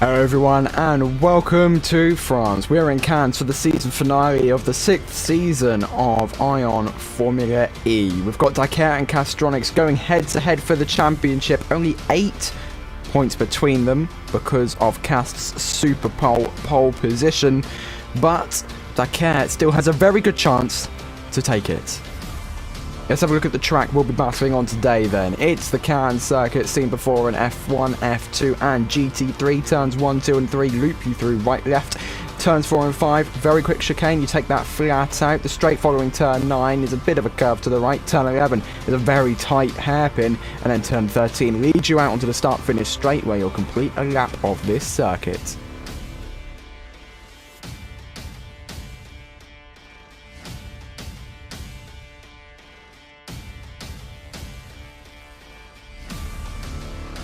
Hello everyone and welcome to France. We're in Cannes for the season finale of the 6th season of Ion Formula E. We've got Dakar and Castronics going head to head for the championship. Only 8 points between them because of Cast's super pole position, but Dakar still has a very good chance to take it. Let's have a look at the track we'll be battling on today then. It's the Cannes circuit seen before in F1, F2 and GT3. Turns 1, 2 and 3 loop you through right, left. Turns 4 and 5, very quick chicane, you take that flat out. The straight following turn 9 is a bit of a curve to the right. Turn 11 is a very tight hairpin. And then turn 13 leads you out onto the start-finish straight where you'll complete a lap of this circuit.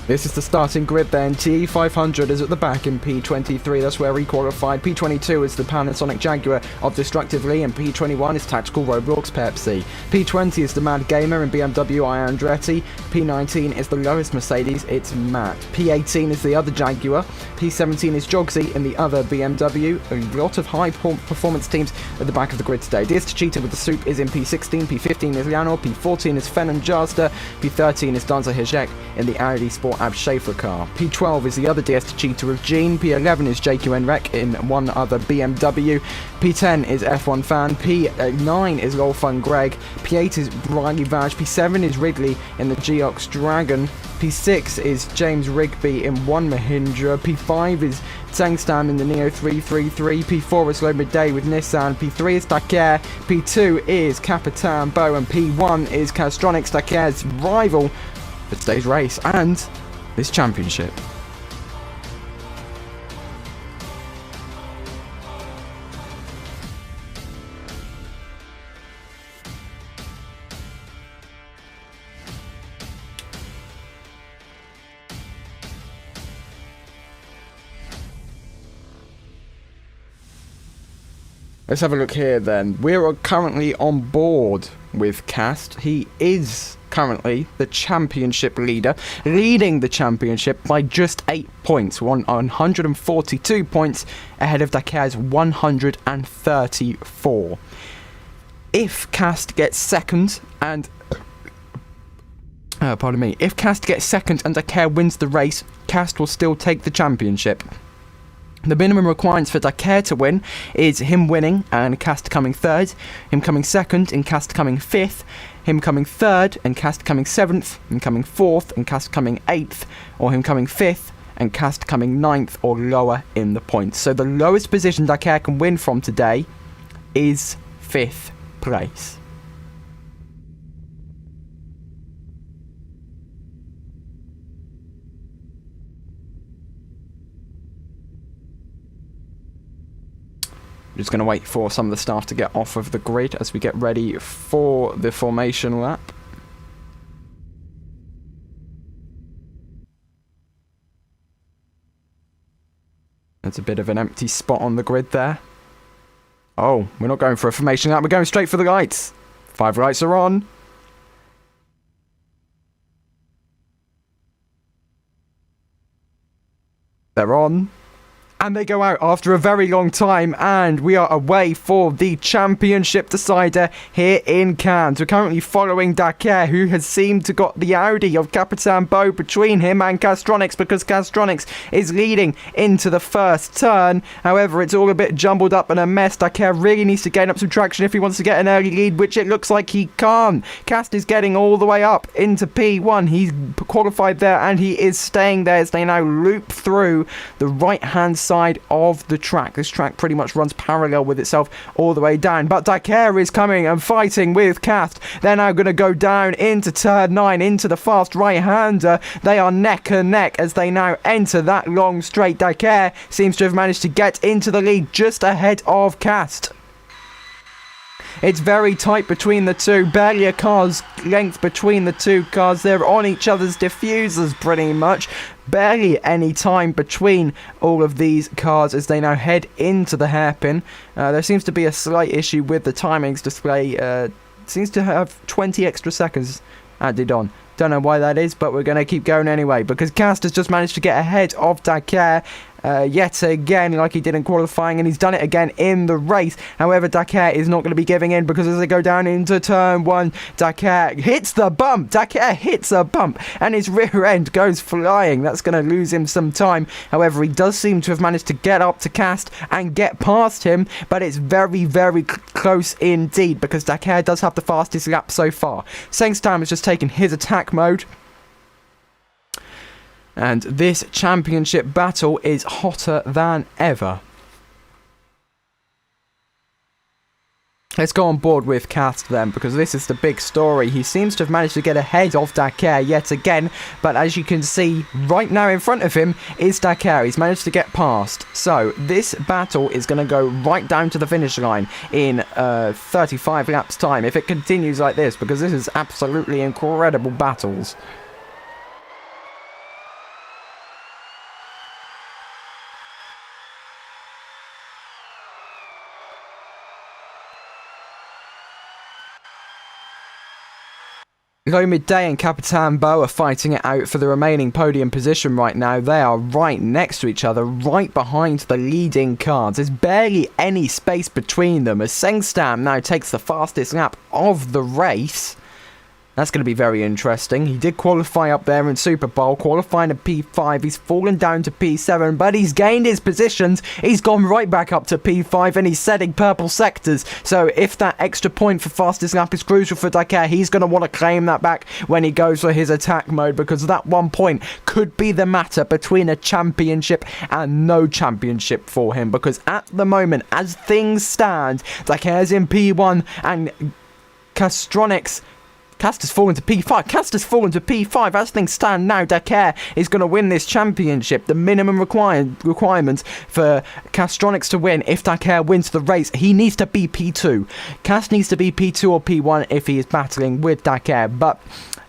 This is the starting grid then. T500 is at the back in P23, that's where he qualified. P22 is the Panasonic Jaguar of Destructively, and P21 is Tactical Roblox Pepsi. P20 is the Mad Gamer in BMW Andretti. P19 is the lowest Mercedes, it's Matt. P18 is the other Jaguar. P17 is Jogsy in the other BMW. A lot of high performance teams at the back of the grid today. DS Cheetah with the Soup is in P16, P15 is Lianor, P14 is Fen and Jaster, P13 is Danza Hijek in the Audi Sport Ab Schaefer car. P12 is the other DS Cheetah of Gene. P11 is JQN Rec in one other BMW. P10 is F1 Fan. P9 is Lolfun Greg. P8 is Riley Vaj. P7 is Ridley in the Geox Dragon. P6 is James Rigby in one Mahindra. P5 is Tangstam in the Neo 333. P4 is Low Midday with Nissan. P3 is Dakar. P2 is Capitan Bo. And P1 is Castronics, Dakar's rival for today's race and this championship. Let's have a look here then. We're currently on board with Cast. He is currently the championship leader, leading the championship by just 8 points, 142 points ahead of Dakar's 134. If Cast gets second and if Cast gets second and Dakar wins the race, Cast will still take the championship. The minimum requirements for Dakar to win is him winning and Cast coming third, him coming second and Cast coming fifth, him coming third and Cast coming seventh, him coming fourth and Cast coming eighth, or him coming fifth and Cast coming ninth or lower in the points. So the lowest position Dakar can win from today is 5th place. Just going to wait for some of the staff to get off of the grid as we get ready for the formation lap. There's a bit of an empty spot on the grid there. Oh, we're not going for a formation lap, we're going straight for the lights. 5 lights are on. They're on. And they go out after a very long time, and we are away for the championship decider here in Cannes. We're currently following Dakar, who has seemed to got the Audi of Capitan Bo between him and Castronics, because Castronics is leading into the first turn. However, it's all a bit jumbled up and a mess. Dakar really needs to gain up some traction if he wants to get an early lead, which it looks like he can't. Cast is getting all the way up into P1. He's qualified there, and he is staying there as they now loop through the right-hand side of the track. This track pretty much runs parallel with itself all the way down, but Dakar is coming and fighting with Cast. They're now going to go down into turn 9 into the fast right-hander. They are neck and neck as they now enter that long straight. Dakar seems to have managed to get into the lead just ahead of Cast. It's very tight between the two, barely a car's length between the two cars. They're on each other's diffusers pretty much. Barely any time between all of these cars as they now head into the hairpin. There seems to be a slight issue with the timings display. Seems to have 20 extra seconds added on. Don't know why that is, but we're going to keep going anyway, because Cast has just managed to get ahead of Dakar, yet again, like he did in qualifying, and he's done it again in the race. However, Dakar is not going to be giving in, because as they go down into turn 1, Dakar hits the bump. Dakar hits a bump, and his rear end goes flying. That's going to lose him some time. However, he does seem to have managed to get up to Cast and get past him, but it's very, very close indeed, because Dakar does have the fastest lap so far. Sengstam has just taken his attack mode. And this championship battle is hotter than ever. Let's go on board with Cast then, because this is the big story. He seems to have managed to get ahead of Dakar yet again, but as you can see right now in front of him is Dakar. He's managed to get past. So this battle is going to go right down to the finish line in 35 laps time if it continues like this, because this is absolutely incredible battles. Low Midday and Capitan Bo are fighting it out for the remaining podium position right now. They are right next to each other, right behind the leading cars. There's barely any space between them, as Sengstam now takes the fastest lap of the race. That's going to be very interesting. He did qualify up there in Super Bowl, qualifying at P5. He's fallen down to P7, but he's gained his positions. He's gone right back up to P5, and he's setting purple sectors. So if that extra point for fastest lap is crucial for Dakar, he's going to want to claim that back when he goes for his attack mode, because that 1 point could be the matter between a championship and no championship for him. Because at the moment, as things stand, Dakar's in P1 and Castronix... Cast has fallen to P5. Cast has fallen to P5. As things stand now, Dakar is going to win this championship. The minimum requirement for Castronix to win, if Dakar wins the race, he needs to be P2. Cast needs to be P2 or P1 if he is battling with Dakar. But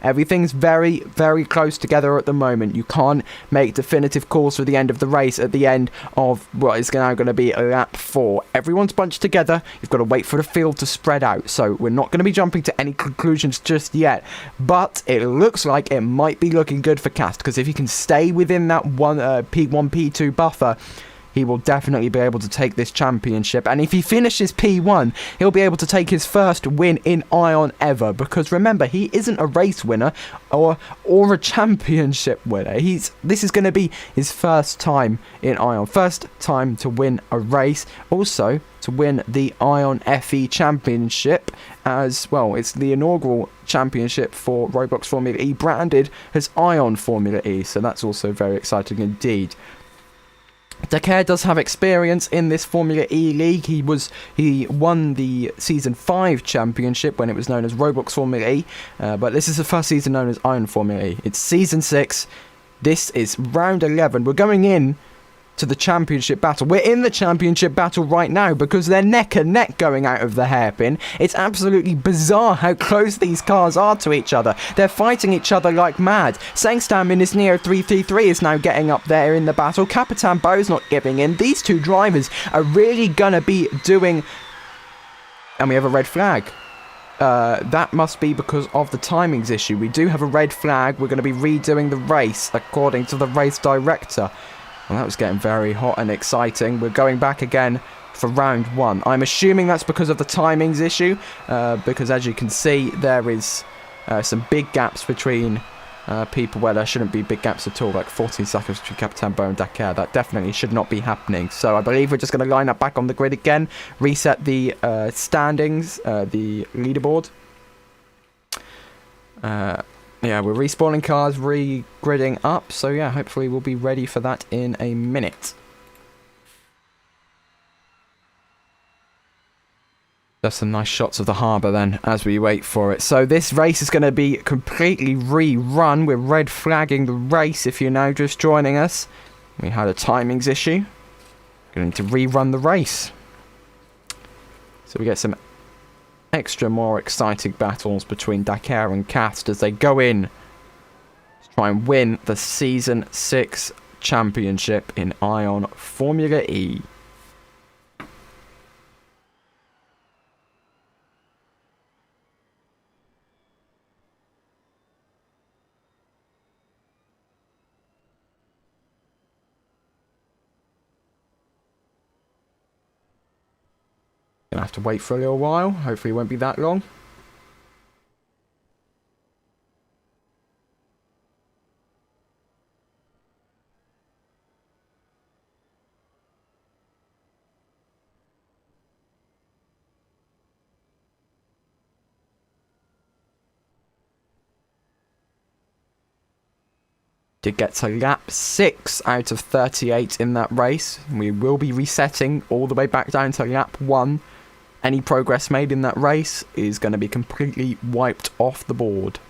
everything's very, very close together at the moment. You can't make definitive calls for the end of the race at the end of what is now going to be lap 4. Everyone's bunched together. You've got to wait for the field to spread out. So we're not going to be jumping to any conclusions just yet. But it looks like it might be looking good for Cast, because if he can stay within that P1, P2 buffer, he will definitely be able to take this championship. And if he finishes P1, he'll be able to take his first win in Ion ever. Because remember, he isn't a race winner or a championship winner. This is going to be his first time in Ion. First time to win a race. Also, to win the Ion FE Championship as well. It's the inaugural championship for Roblox Formula E, branded as Ion Formula E. So that's also very exciting indeed. Dakar does have experience in this Formula E league. He won the Season 5 championship when it was known as Roblox Formula E, but this is the first season known as Iron Formula E. It's Season 6. This is round 11. We're going in to the championship battle. We're in the championship battle right now, because they're neck and neck going out of the hairpin. It's absolutely bizarre how close these cars are to each other. They're fighting each other like mad. Sengstam in his Neo 333 is now getting up there in the battle. Capitan Bo's not giving in. These two drivers are really gonna be doing... And we have a red flag. That must be because of the timings issue. We do have a red flag. We're going to be redoing the race according to the race director. Well, that was getting very hot and exciting. We're going back again for round 1. I'm assuming that's because of the timings issue, because as you can see, there is some big gaps between people where there shouldn't be big gaps at all, like 14 seconds between Capitan Bo and Dakar. That definitely should not be happening. So I believe we're just going to line up back on the grid again, reset the standings, the leaderboard. Yeah, we're respawning cars, re-gridding up, so yeah, hopefully we'll be ready for that in a minute. There's some nice shots of the harbour then, as we wait for it. So this race is going to be completely rerun. We're red flagging the race if you're now just joining us. We had a timings issue. Going to rerun the race. So we get some extra more exciting battles between Dakar and Cast as they go in to try and win the Season 6 championship in Ion Formula E. Gonna have to wait for a little while. Hopefully it won't be that long. Did get to lap 6 out of 38 in that race. We will be resetting all the way back down to lap 1. Any progress made in that race is going to be completely wiped off the board.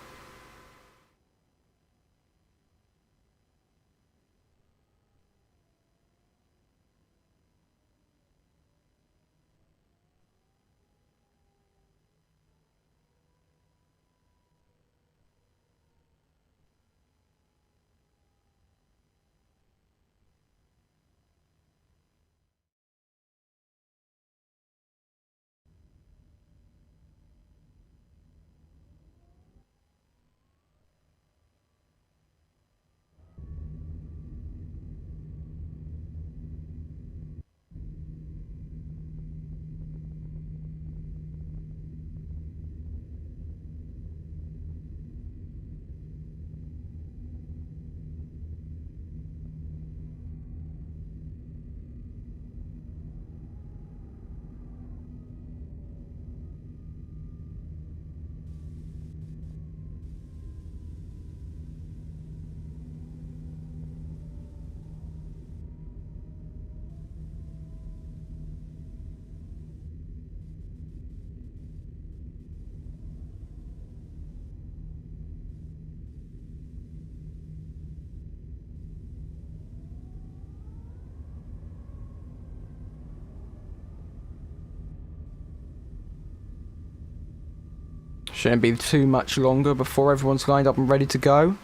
Shouldn't be too much longer before everyone's lined up and ready to go.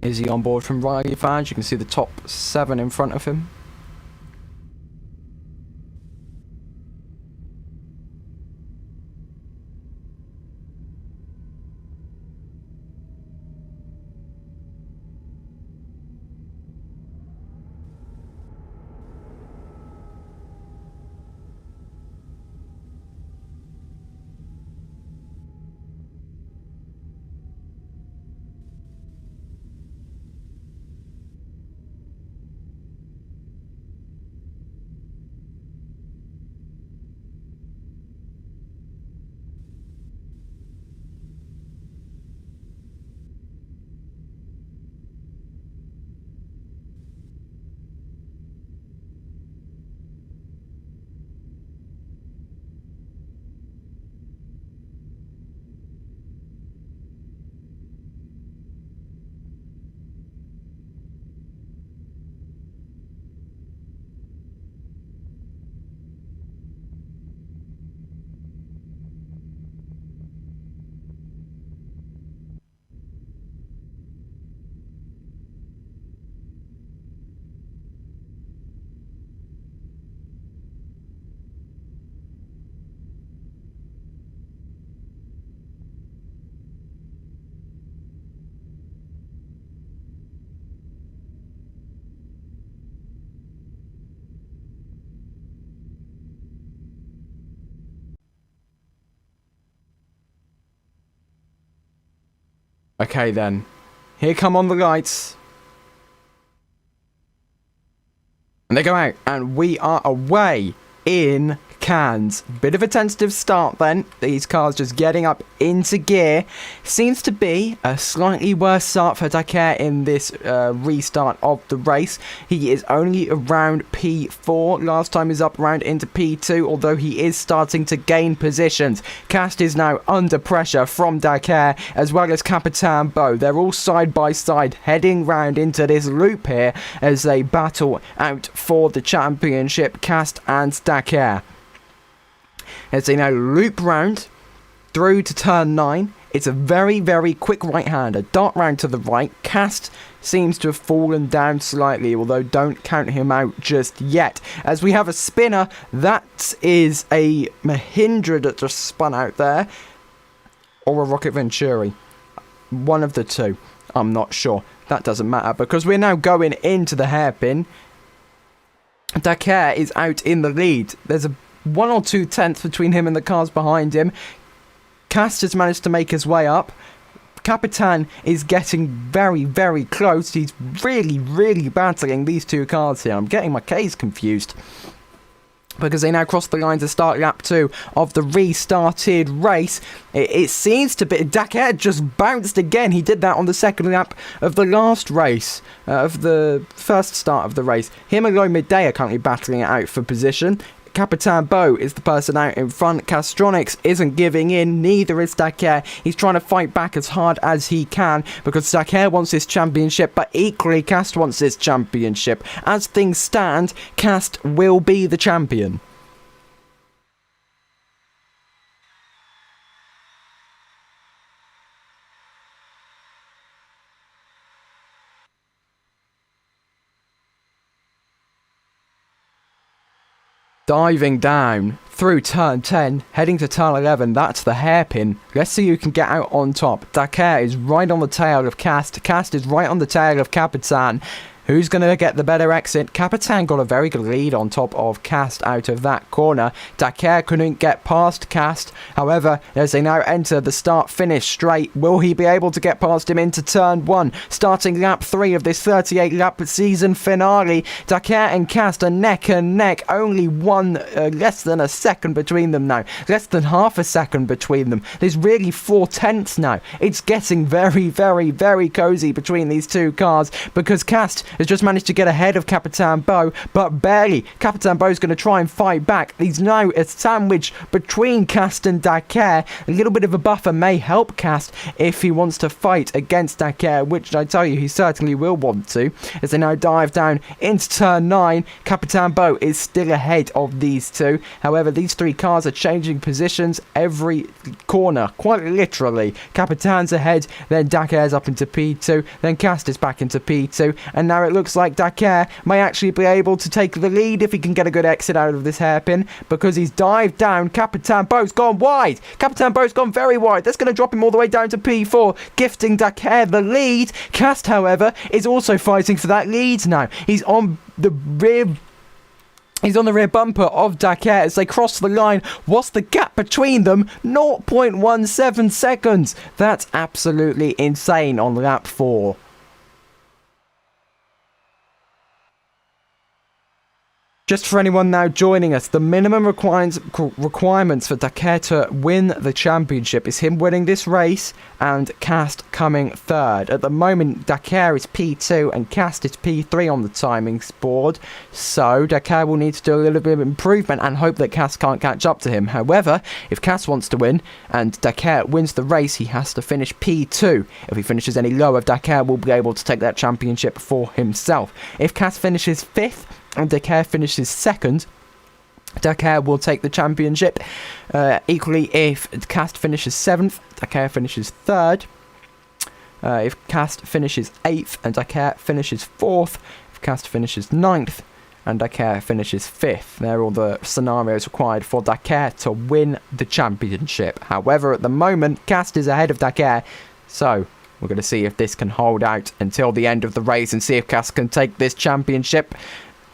Is he on board from Riley fans? You can see the top 7 in front of him. Okay then, here come on the lights. And they go out, and we are away in Cannes. Bit of a tentative start then. These cars just getting up into gear. Seems to be a slightly worse start for Dakar in this restart of the race. He is only around P4. Last time he's up around into P2, although he is starting to gain positions. Cast is now under pressure from Dakar, as well as Capitan Beau. They're all side by side, heading round into this loop here as they battle out for the championship, Cast and Dakar. As they now loop round through to turn 9. It's a very, very quick right-hander. Dart round to the right. Cast seems to have fallen down slightly, although don't count him out just yet. As we have a spinner, that is a Mahindra that just spun out there. or a Rocket Venturi. One of the two. I'm not sure. That doesn't matter because we're now going into the hairpin. Dakar is out in the lead. There's a 1 or 2 tenths between him and the cars behind him. Cast has managed to make his way up. Capitan is getting very, very close. He's really, really battling these two cars here. I'm getting my K's confused, because they now cross the line to start lap 2 of the restarted race. It seems to be... Dakar just bounced again. He did that on the second lap of the last race, of the first start of the race. Him and Midday are currently battling it out for position. Capitan Bo is the person out in front. Castronics isn't giving in, neither is Dakar. He's trying to fight back as hard as he can because Dakar wants this championship, but equally Cast wants this championship. As things stand, Cast will be the champion. Diving down through turn 10, heading to turn 11, that's the hairpin. Let's see who can get out on top. Dakar is right on the tail of Cast. Cast is right on the tail of Capitan. Who's going to get the better exit? Capitan got a very good lead on top of Cast out of that corner. Dakar couldn't get past Cast. However, as they now enter the start-finish straight, will he be able to get past him into turn 1? Starting lap 3 of this 38-lap season finale. Dakar and Cast are neck and neck. Only less than a second between them now. Less than half a second between them. There's really 4 tenths now. It's getting very, very, very cozy between these two cars because Cast has just managed to get ahead of Capitan Bo, but barely. Capitan Bo's going to try and fight back. He's now a sandwich between Cast and Dakar. A little bit of a buffer may help Cast if he wants to fight against Dakar, which I tell you he certainly will want to. As they now dive down into turn 9, Capitan Bo is still ahead of these two. However, these 3 cars are changing positions every corner, quite literally. Capitan's ahead, then Dakar's up into P2, then Cast is back into P2, and now it looks like Dakar may actually be able to take the lead if he can get a good exit out of this hairpin, because he's dived down. Capitan Bo's gone wide. Capitan Bo's gone very wide. That's going to drop him all the way down to P4, gifting Dakar the lead. Cast, however, is also fighting for that lead now. He's on the rear bumper of Dakar as they cross the line. What's the gap between them? 0.17 seconds. That's absolutely insane on lap 4. Just for anyone now joining us, the minimum requirements for Dakar to win the championship is him winning this race and Cast coming third. At the moment, Dakar is P2 and Cast is P3 on the timings board, so Dakar will need to do a little bit of improvement and hope that Cast can't catch up to him. However, if Cast wants to win and Dakar wins the race, he has to finish P2. If he finishes any lower, Dakar will be able to take that championship for himself. If Cast finishes 5th, and Dakar finishes 2nd, Dakar will take the championship. Equally, if Cast finishes 7th, Dakar finishes 3rd. If Cast finishes 8th and Dakar finishes 4th, if Cast finishes 9th and Dakar finishes 5th. They're all the scenarios required for Dakar to win the championship. However, at the moment, Cast is ahead of Dakar, so we're going to see if this can hold out until the end of the race and see if Cast can take this championship.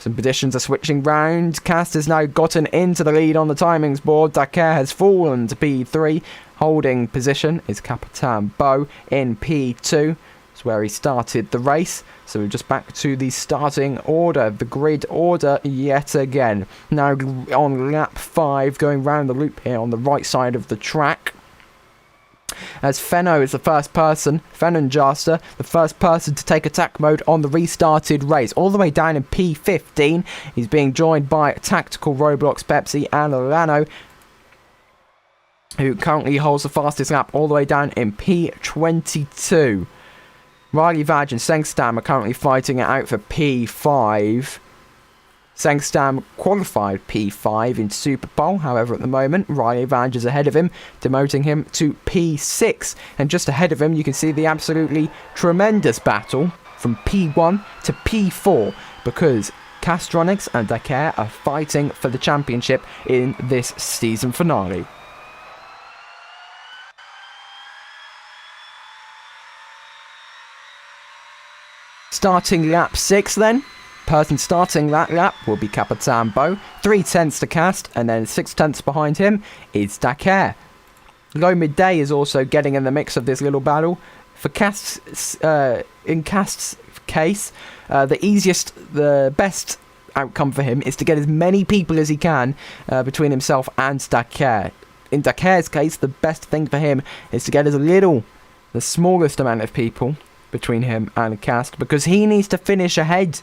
Some positions are switching round. Cast has now gotten into the lead on the timings board. Dakar has fallen to P3. Holding position is Capitan Bo in P2. That's where he started the race. So we're just back to the starting order, the grid order yet again. Now on lap 5, going round the loop here on the right side of the track. As Fenno is the first person, Fenonjaster, the first person to take attack mode on the restarted race. All the way down in P15, he's being joined by Tactical Roblox Pepsi and Lano, who currently holds the fastest lap all the way down in P22. Riley Vaj and Sengstam are currently fighting it out for P5. Sengstam qualified P5 in Super Bowl, however at the moment Riley Vaj is ahead of him, demoting him to P6, and just ahead of him you can see the absolutely tremendous battle from P1 to P4, because Castronics and Dakar are fighting for the championship in this season finale. Starting lap 6 then. Person starting that lap will be Capitan Bo. 3/10 to Cast, and then 6/10 behind him is Dakar. Low Midday is also getting in the mix of this little battle. For Cast's, in Cast's case, the best outcome for him is to get as many people as he can between himself and Dakar. In Dakar's case, the best thing for him is to get the smallest amount of people between him and Cast, because he needs to finish ahead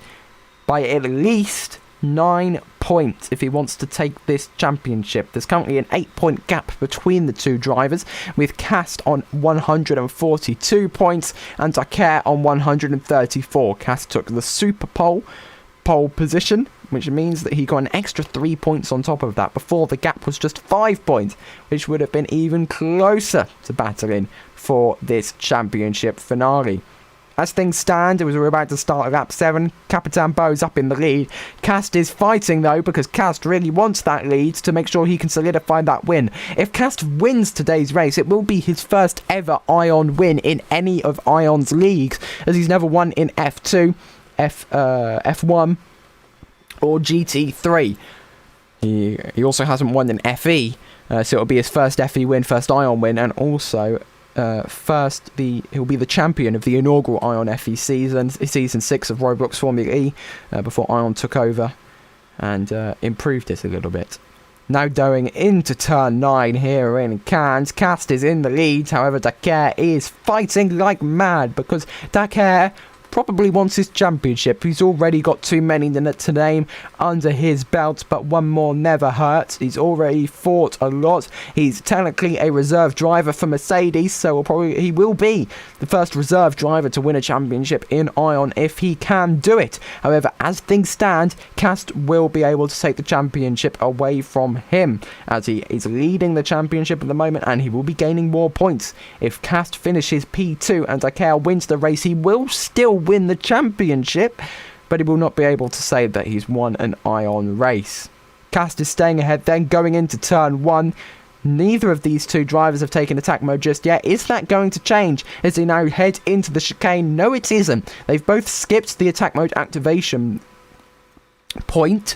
by at least 9 points if he wants to take this championship. There's currently an 8-point gap between the two drivers, with Cast on 142 points and Dakar on 134. Cast took the super pole position, which means that he got an extra 3 points on top of that. Before, the gap was just 5 points, which would have been even closer to battling for this championship finale. As things stand, we're about to start lap 7. Capitan Bo's up in the lead. Cast is fighting though, because Cast really wants that lead to make sure he can solidify that win. If Cast wins today's race, it will be his first ever Ion win in any of Ion's leagues, as he's never won in F2, F1 or GT3. He also hasn't won in FE, so it'll be his first FE win, first Ion win, and also he'll be the champion of the inaugural Ion FE season 6 of Roblox Formula E, before Ion took over and improved it a little bit. Now going into turn 9 here in Cannes, Cast is in the lead. However, Dakar is fighting like mad, because Dakar probably wants his championship. He's already got too many to name under his belt, but one more never hurts. He's already fought a lot. He's technically a reserve driver for Mercedes, so he will be the first reserve driver to win a championship in Ion if he can do it. However, as things stand, Cast will be able to take the championship away from him, as he is leading the championship at the moment, and he will be gaining more points. If Cast finishes P2 and Dakar wins the race, he will still win the championship, but he will not be able to say that he's won an Ion race. Cast is staying ahead then, going into turn 1. Neither of these two drivers have taken attack mode just yet. Is that going to change as they now head into the chicane? No, it isn't. They've both skipped the attack mode activation point.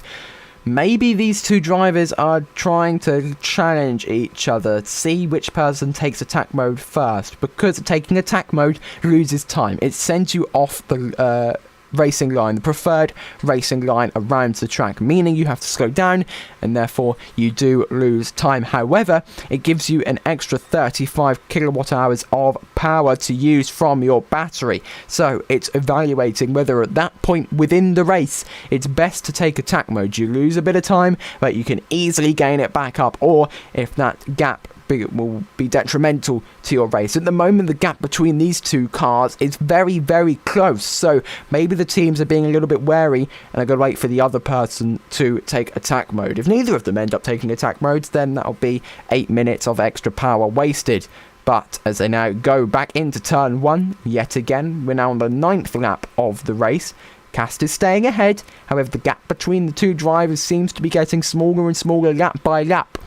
Maybe these two drivers are trying to challenge each other, see which person takes attack mode first, because taking attack mode loses time. It sends you off the racing line, the preferred racing line around the track, meaning you have to slow down, and therefore you do lose time. However, it gives you an extra 35 kilowatt hours of power to use from your battery, so it's evaluating whether at that point within the race it's best to take attack mode. You lose a bit of time, but you can easily gain it back up, or if that gap will be detrimental to your race. At the moment, the gap between these two cars is very, very close, so maybe the teams are being a little bit wary and are going to wait for the other person to take attack mode. If neither of them end up taking attack modes, then that'll be 8 minutes of extra power wasted. But as they now go back into turn 1, yet again, we're now on the 9th lap of the race. Cast is staying ahead, however the gap between the two drivers seems to be getting smaller and smaller lap by lap.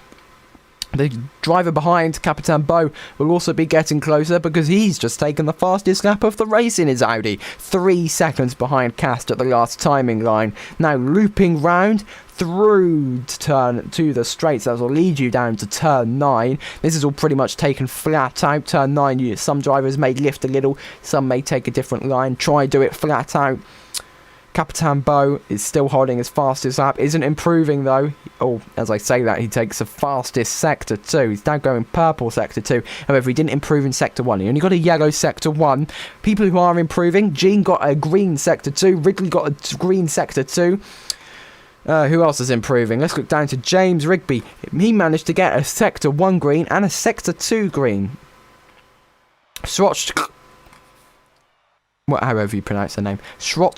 The driver behind, Capitan Bo, will also be getting closer, because he's just taken the fastest lap of the race in his Audi. 3 seconds behind Cast at the last timing line. Now looping round through to the straights, that will lead you down to turn 9. This is all pretty much taken flat out. Turn 9, some drivers may lift a little, some may take a different line. Try do it flat out. Capitan Bo is still holding his fastest lap, isn't improving though. Oh, as I say that, he takes the fastest sector 2. He's now going purple sector 2. However, he didn't improve in sector 1. He only got a yellow sector 1. People who are improving, Gene got a green sector 2. Ridley got a green sector 2. Who else is improving? Let's look down to James Rigby. He managed to get a sector 1 green and a sector 2 green. However you pronounce the name. Cool.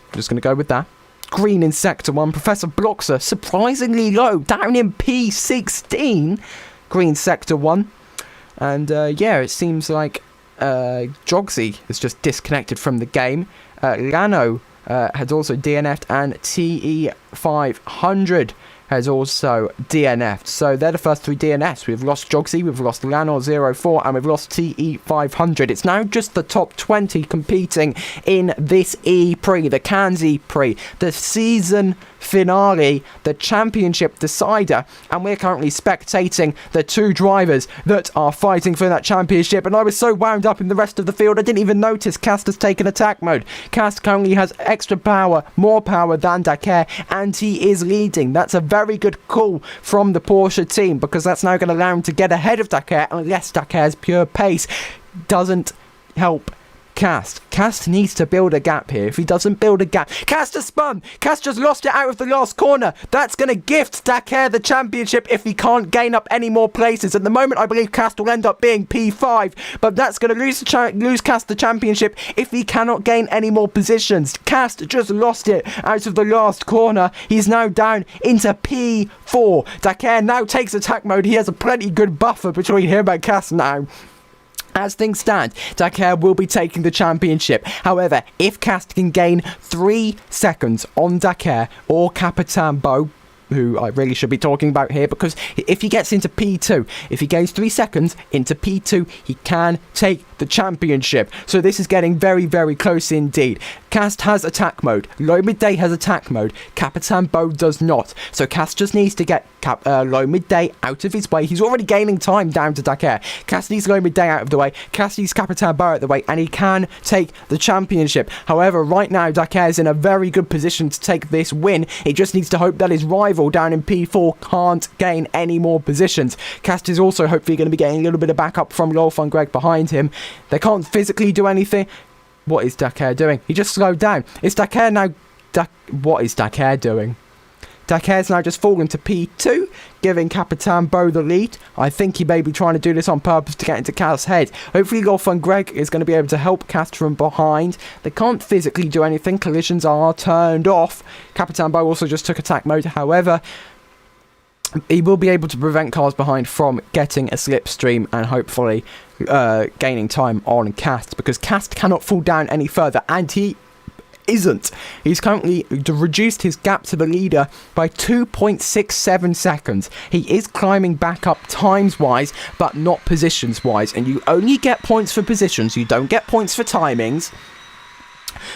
I'm just going to go with that. Green in sector 1. Professor Bloxer, surprisingly low, down in P16. Green sector 1. And yeah, it seems like Jogsy is just disconnected from the game. Lano had also DNF'd, and TE500 has also DNF'd. So they're the first 3 DNFs. We've lost Jogsy, we've lost Lanor04, and we've lost TE500. It's now just the top 20 competing in this ePRIX, the CANNES ePRIX, the season finale, the championship decider, and we're currently spectating the 2 drivers that are fighting for that championship. And I was so wound up in the rest of the field, I didn't even notice Cast has taken attack mode. Cast currently has extra power, more power than Dakar, and he is leading. That's a very good call from the Porsche team, because that's now going to allow him to get ahead of Dakar, unless Dakar's pure pace doesn't help Cast. Cast needs to build a gap here. If he doesn't build a gap... Cast has spun! Cast just lost it out of the last corner. That's going to gift Dakar the championship if he can't gain up any more places. At the moment, I believe Cast will end up being P5, but that's going to lose Cast the championship if he cannot gain any more positions. Cast just lost it out of the last corner. He's now down into P4. Dakar now takes attack mode. He has a plenty good buffer between him and Cast now. As things stand, Dakar will be taking the championship. However, if Cast can gain 3 seconds on Dakar or Capitan Beau, who I really should be talking about here, because if he gets into P2, if he gains 3 seconds into P2, he can take the championship. So this is getting very, very close indeed. Cast has attack mode. Low Midday has attack mode. Capitan Beau does not. So Cast just needs to get Low Midday out of his way. He's already gaining time down to Dakar. Cast needs Low Midday out of the way. Cast needs Capitan Beau out of the way, and he can take the championship. However, right now Dakar is in a very good position to take this win. He just needs to hope that his rival down in P4 can't gain any more positions. Cast is also hopefully going to be getting a little bit of backup from Lolf and Greg behind him. They can't physically do anything. What is Dakar doing? He just slowed down. Is Dakar now... What is Dakar doing? Dakar's now just fallen to P2, giving Capitan Beau the lead. I think he may be trying to do this on purpose to get into Cast's head. Hopefully Lolf and Greg is going to be able to help Cast from behind. They can't physically do anything. Collisions are turned off. Capitan Beau also just took attack mode. However, he will be able to prevent cars behind from getting a slipstream and hopefully gaining time on Cast, because Cast cannot fall down any further, and he isn't. He's currently reduced his gap to the leader by 2.67 seconds. He is climbing back up times wise, but not positions wise, and you only get points for positions, you don't get points for timings.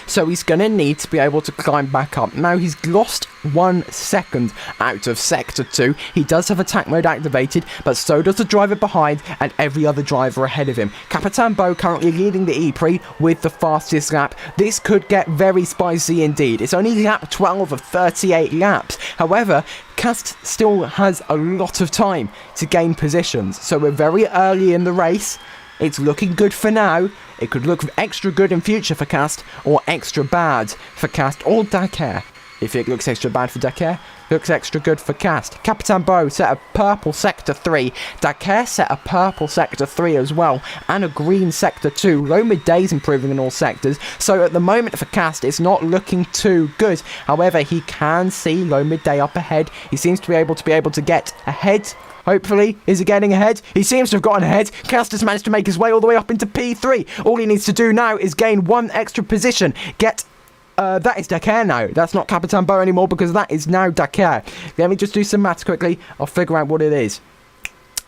So he's going to need to be able to climb back up. Now he's lost 1 second out of Sector 2. He does have attack mode activated, but so does the driver behind and every other driver ahead of him. Capitan Beau currently leading the ePRIX with the fastest lap. This could get very spicy indeed. It's only lap 12 of 38 laps. However, Cast still has a lot of time to gain positions. So we're very early in the race. It's looking good for now. It could look extra good in future for Cast, or extra bad for Cast, or Dakar. If it looks extra bad for Dakar, looks extra good for Cast. Capitan Beau set a purple Sector 3. Dakar set a purple Sector 3 as well, and a green Sector 2. Low Midday's improving in all sectors, so at the moment for Cast, it's not looking too good. However, he can see Low Midday up ahead. He seems to be able to get ahead. Hopefully, is he getting ahead? He seems to have gotten ahead. Cast has managed to make his way all the way up into P3. All he needs to do now is gain 1 extra position. That is Dakar now. That's not Capitan Beau anymore, because that is now Dakar. Let me just do some maths quickly. I'll figure out what it is.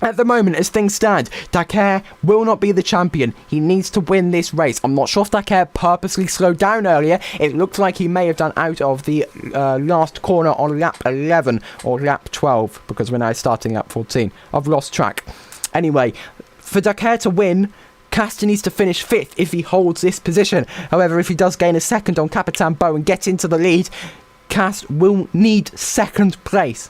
At the moment, as things stand, Dakar will not be the champion. He needs to win this race. I'm not sure if Dakar purposely slowed down earlier. It looked like he may have done out of the last corner on lap 11 or lap 12, because we're now starting lap 14. I've lost track. Anyway, for Dakar to win, Cast needs to finish 5th if he holds this position. However, if he does gain a second on Capitan Beau and get into the lead, Cast will need 2nd place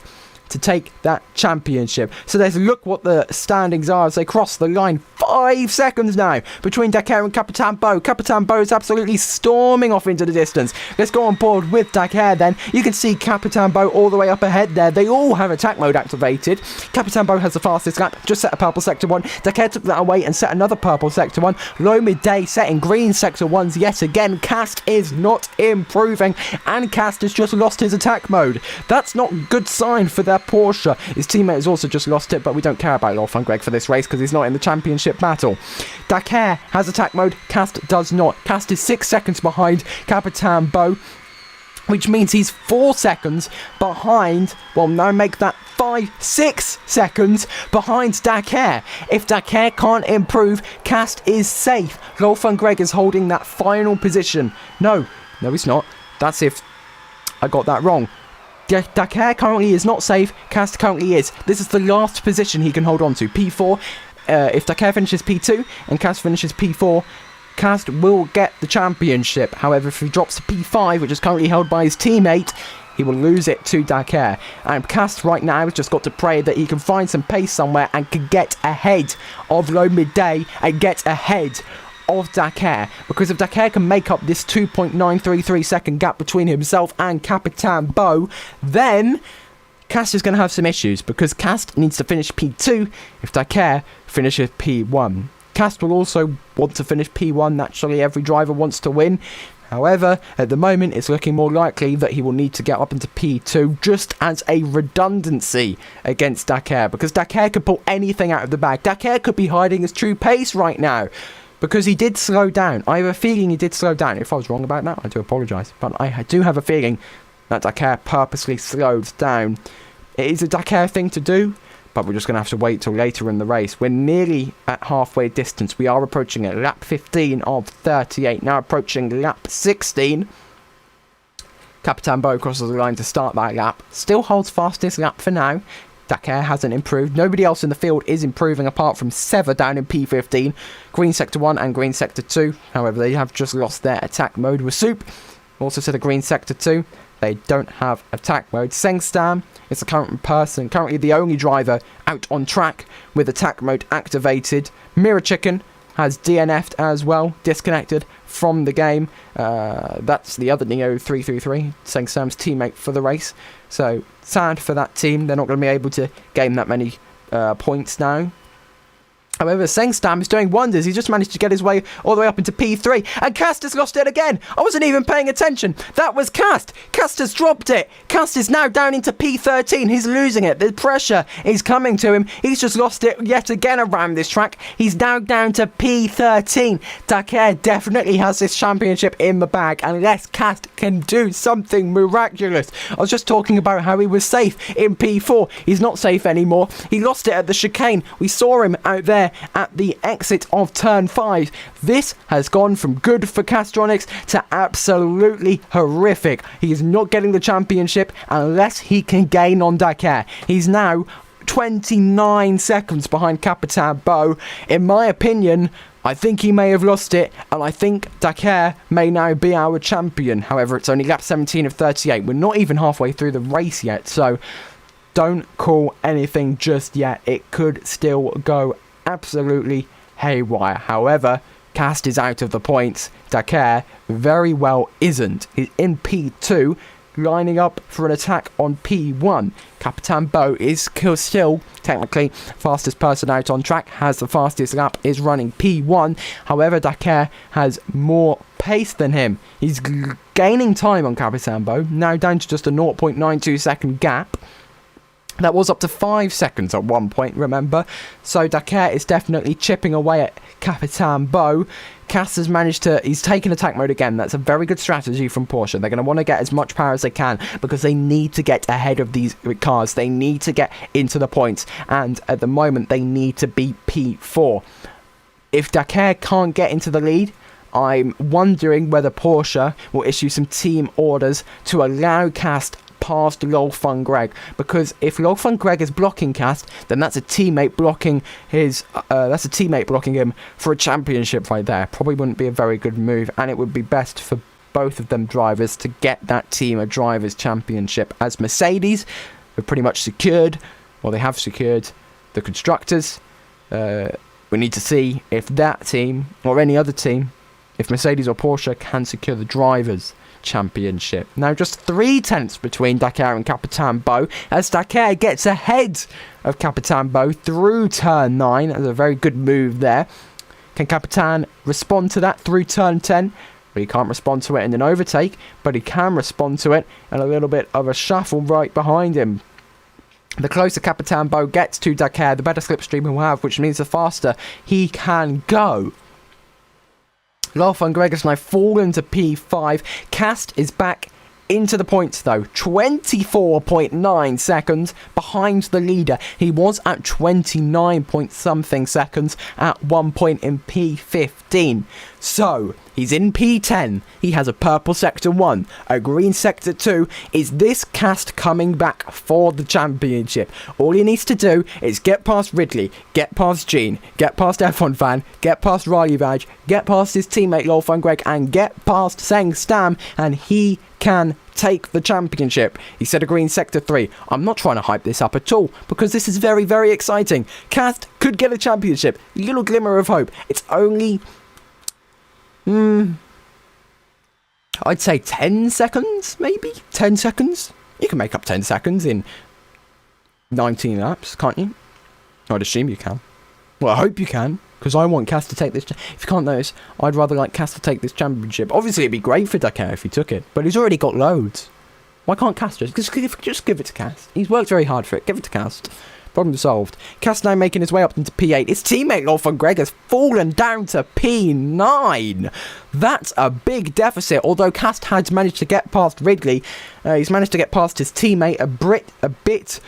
to take that championship. So let's look what the standings are as they cross the line. 5 seconds now between Dakar and Capitan Beau. Capitan Beau is absolutely storming off into the distance. Let's go on board with Dakar then. You can see Capitan Beau all the way up ahead there. They all have attack mode activated. Capitan Beau has the fastest lap, just set a purple Sector 1. Dakar took that away and set another purple Sector 1. Low Midday setting green Sector 1s yet again. Cast is not improving, and Cast has just lost his attack mode. That's not a good sign for their Porsche. His teammate has also just lost it, but we don't care about Lolf and Greg for this race because he's not in the championship battle. Dakar has attack mode. Cast does not. Cast is 6 seconds behind Capitan Beau. which means he's 4 seconds behind. Well, now make that 6 seconds behind Dakar. If Dakar can't improve, Cast is safe. Rolf and Greg is holding that final position. No, he's not. That's if I got that wrong. Dakar currently is not safe. Cast currently is. This is the last position he can hold on to. P4. If Dakar finishes P2 and Cast finishes P4, Cast will get the championship. However, if he drops to P5, which is currently held by his teammate, he will lose it to Dakar. And Cast right now has just got to pray that he can find some pace somewhere and can get ahead of low midday and get ahead of Dakar. Because if Dakar can make up this 2.933 second gap between himself and Capitan Bo, then Cast is going to have some issues, because Cast needs to finish P2 if Dakar finishes P1. Cast will also want to finish P1. Naturally, every driver wants to win. However, at the moment, it's looking more likely that he will need to get up into P2 just as a redundancy against Dakar, because Dakar could pull anything out of the bag. Dakar could be hiding his true pace right now, because he did slow down. I have a feeling he did slow down. If I was wrong about that, I do apologise. But I do have a feeling that Dakar purposely slowed down. It is a Dakar thing to do, but we're just going to have to wait till later in the race. We're nearly at halfway distance. We are approaching it. Lap 15 of 38. Now approaching lap 16. Capitan Bo crosses the line to start that lap. Still holds fastest lap for now. Dakar hasn't improved. Nobody else in the field is improving apart from Sever down in P15. Green Sector 1 and Green Sector 2. However, they have just lost their attack mode with Soup. Also to the Green Sector 2. They don't have attack mode. Sengstam is the currently the only driver out on track with attack mode activated. Mirror Chicken has DNF'd as well, disconnected from the game. That's the other Neo 333, Sengstam's teammate for the race. So sad for that team. They're not going to be able to gain that many points now. However, Sengstam is doing wonders. He just managed to get his way all the way up into P3. And Cast has lost it again. I wasn't even paying attention. That was Cast. Cast has dropped it. Cast is now down into P13. He's losing it. The pressure is coming to him. He's just lost it yet again around this track. He's now down to P13. Dakar definitely has this championship in the bag, unless Cast can do something miraculous. I was just talking about how he was safe in P4. He's not safe anymore. He lost it at the chicane. We saw him out there at the exit of turn 5. This has gone from good for Castronics to absolutely horrific. He is not getting the championship unless he can gain on Dakar. He's now 29 seconds behind Capitan Bo. In my opinion, I think he may have lost it, and I think Dakar may now be our champion. However, it's only lap 17 of 38. We're not even halfway through the race yet, so don't call anything just yet. It could still go absolutely haywire. However, Cast is out of the points. Dakar very well isn't. He's in P2, lining up for an attack on P1. Capitan Bo is still technically fastest person out on track, has the fastest lap, is running P1. However, Dakar has more pace than him. He's gaining time on Capitan Bo, now down to just a 0.92 second gap. That was up to 5 seconds at one point, remember? So Dakar is definitely chipping away at Capitan Bo. Cass has managed to... He's taken attack mode again. That's a very good strategy from Porsche. They're going to want to get as much power as they can, because they need to get ahead of these cars. They need to get into the points. And at the moment, they need to beat P4. If Dakar can't get into the lead, I'm wondering whether Porsche will issue some team orders to allow Cast past Lolfun Greg, because if Lolfun Greg is blocking Cast, then that's a teammate blocking his blocking him for a championship right there. Probably wouldn't be a very good move, and it would be best for both of them drivers to get that team a drivers championship, as Mercedes have pretty much secured, well, they have secured the constructors. We need to see if that team or any other team, if Mercedes or Porsche, can secure the drivers championship. Now just 3/10 between Dakar and Capitan Bo, as Dakar gets ahead of Capitan Bo through turn 9. That's a very good move there. Can Capitan respond to that through turn 10? Well, he can't respond to it in an overtake, but he can respond to it and a little bit of a shuffle right behind him. The closer Capitan Bo gets to Dakar, the better slipstream he'll have, which means the faster he can go. Lolfun Greg has now fallen to P5. Cast is back into the points though. 24.9 seconds behind the leader. He was at 29 point something seconds at one point in P15. So, he's in P10. He has a purple sector 1, a green sector 2. Is this cast coming back for the championship? All he needs to do is get past Ridley, get past Gene, get past F1 Fan, get past Riley Badge, get past his teammate Lolfan Greg, and get past Seng Stam, and he can take the championship. He said a green sector 3. I'm not trying to hype this up at all, because this is very, very exciting. Cast could get a championship. Little glimmer of hope. It's only... I'd say 10 seconds, maybe? 10 seconds? You can make up 10 seconds in 19 laps, can't you? I'd assume you can. Well, I hope you can, because I want Cass to take this... If you can't notice, I'd rather like Cass to take this championship. Obviously, it'd be great for Dakar if he took it, but he's already got loads. Why can't Cass just give it to Cass? He's worked very hard for it. Give it to Cass. Problem solved. Cass now making his way up into P8. His teammate Lolfan Greg has fallen down to P9. That's a big deficit. Although Cass has managed to get past Ridley, he's managed to get past his teammate a bit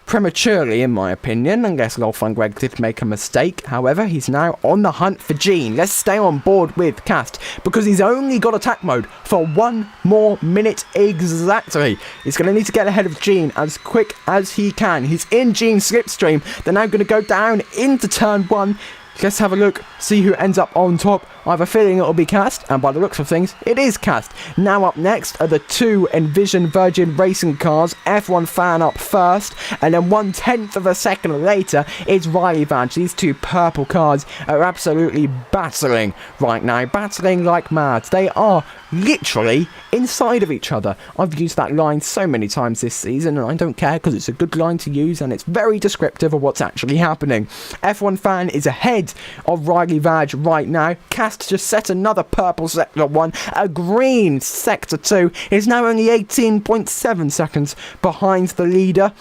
prematurely, in my opinion, unless Lolfan Greg did make a mistake. However, he's now on the hunt for Gene. Let's stay on board with Cast, because he's only got attack mode for 1 more minute exactly. He's going to need to get ahead of Gene as quick as he can. He's in Gene's slipstream. They're now going to go down into turn 1. Let's have a look, see who ends up on top. I have a feeling it'll be Cast, and by the looks of things, it is Cast. Now up next are the 2 Envision Virgin Racing cars. F1 Fan up first, and then 1/10 of a second later is Riley Badge. These 2 purple cars are absolutely battling right now, battling like mad. They are literally inside of each other. I've used that line so many times this season, and I don't care, because it's a good line to use, and it's very descriptive of what's actually happening. F1 Fan is ahead of Riley Badge right now. Cast just set another purple sector 1. A green sector 2 is now only 18.7 seconds behind the leader,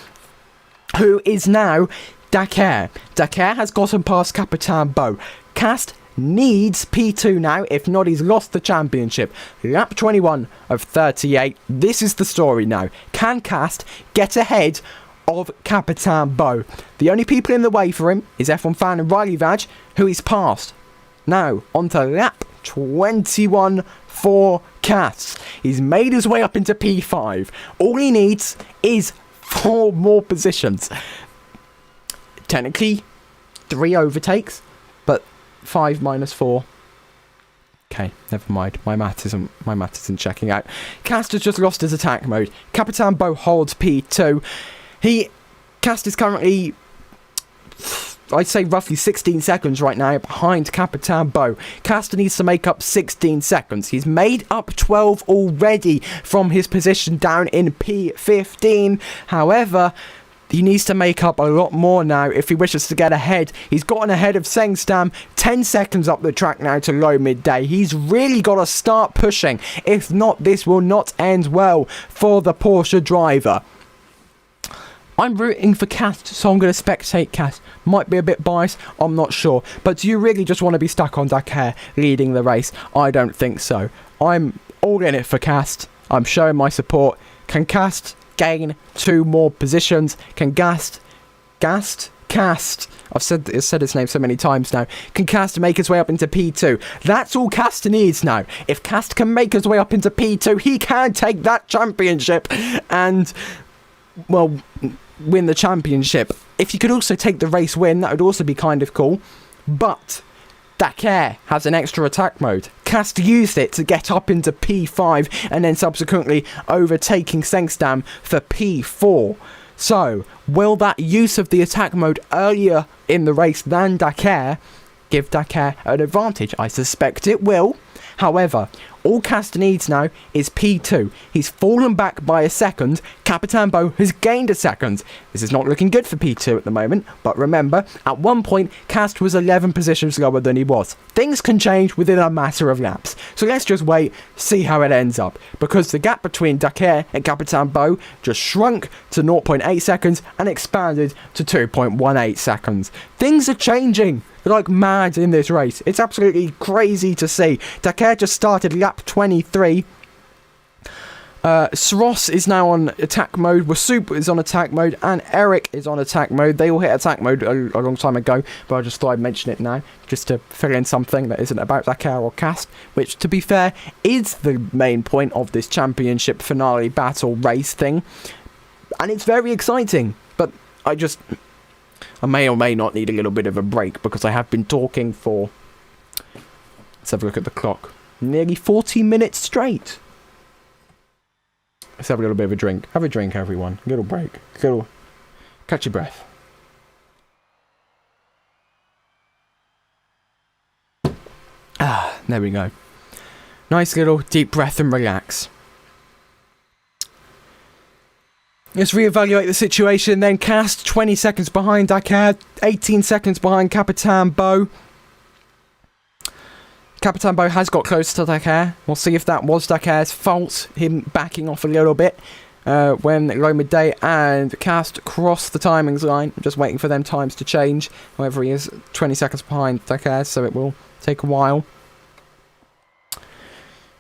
who is now Dakar. Dakar has gotten past Capitan Beau. Cast needs P2 now. If not, he's lost the championship. Lap 21 of 38. This is the story now. Can Cast get ahead of Capitan Beau? The only people in the way for him is F1 Fan and Riley Badge, who he's passed. Now, on to lap 21 for Cass. He's made his way up into P5. All he needs is 4 more positions. Technically, 3 overtakes, but 5 minus 4. Okay, never mind. My math isn't checking out. Cast has just lost his attack mode. Capitan Beau holds P2. Cast is currently, I'd say, roughly 16 seconds right now behind Capitan Beau. Cast needs to make up 16 seconds. He's made up 12 already from his position down in P15. However, he needs to make up a lot more now if he wishes to get ahead. He's gotten ahead of Seng Stam, 10 seconds up the track now to low midday. He's really got to start pushing. If not, this will not end well for the Porsche driver. I'm rooting for Cast, so I'm going to spectate Cast. Might be a bit biased, I'm not sure. But do you really just want to be stuck on Dakar leading the race? I don't think so. I'm all in it for Cast. I'm showing my support. Can Cast gain 2 more positions? Can Cast? I've said his name so many times now. Can Cast make his way up into P2? That's all Cast needs now. If Cast can make his way up into P2, he can take that championship and, well, win the championship. If you could also take the race win, that would also be kind of cool. But Dakar has an extra attack mode. Cast used it to get up into P5 and then subsequently overtaking Seng Stam for P4. So, will that use of the attack mode earlier in the race than Dakar give Dakar an advantage? I suspect it will. However, all Cast needs now is P2. He's fallen back by a second. Capitan Beau has gained a second. This is not looking good for P2 at the moment, but remember, at one point, Cast was 11 positions lower than he was. Things can change within a matter of laps. So let's just wait, see how it ends up, because the gap between Dakar and Capitan Beau just shrunk to 0.8 seconds and expanded to 2.18 seconds. Things are changing like mad in this race. It's absolutely crazy to see. Dakar just started lap 23. Sross is now on attack mode, Wasup is on attack mode, and Eric is on attack mode. They all hit attack mode a long time ago, but I just thought I'd mention it now, just to fill in something that isn't about Dakar or Cast, which, to be fair, is the main point of this championship finale battle race thing. And it's very exciting, but I may or may not need a little bit of a break, because I have been talking for, let's have a look at the clock, nearly 40 minutes straight. Let's have a little bit of a drink. Have a drink, everyone. A little break. Catch your breath. Ah, there we go. Nice little deep breath and relax. Let's reevaluate the situation then. Cast, 20 seconds behind Dakar, 18 seconds behind Capitan Bo. Capitan Bo has got close to Dakar. We'll see if that was Dakar's fault, him backing off a little bit when low midday and Cast crossed the timings line. I'm just waiting for them times to change. However, he is 20 seconds behind Dakar, so it will take a while.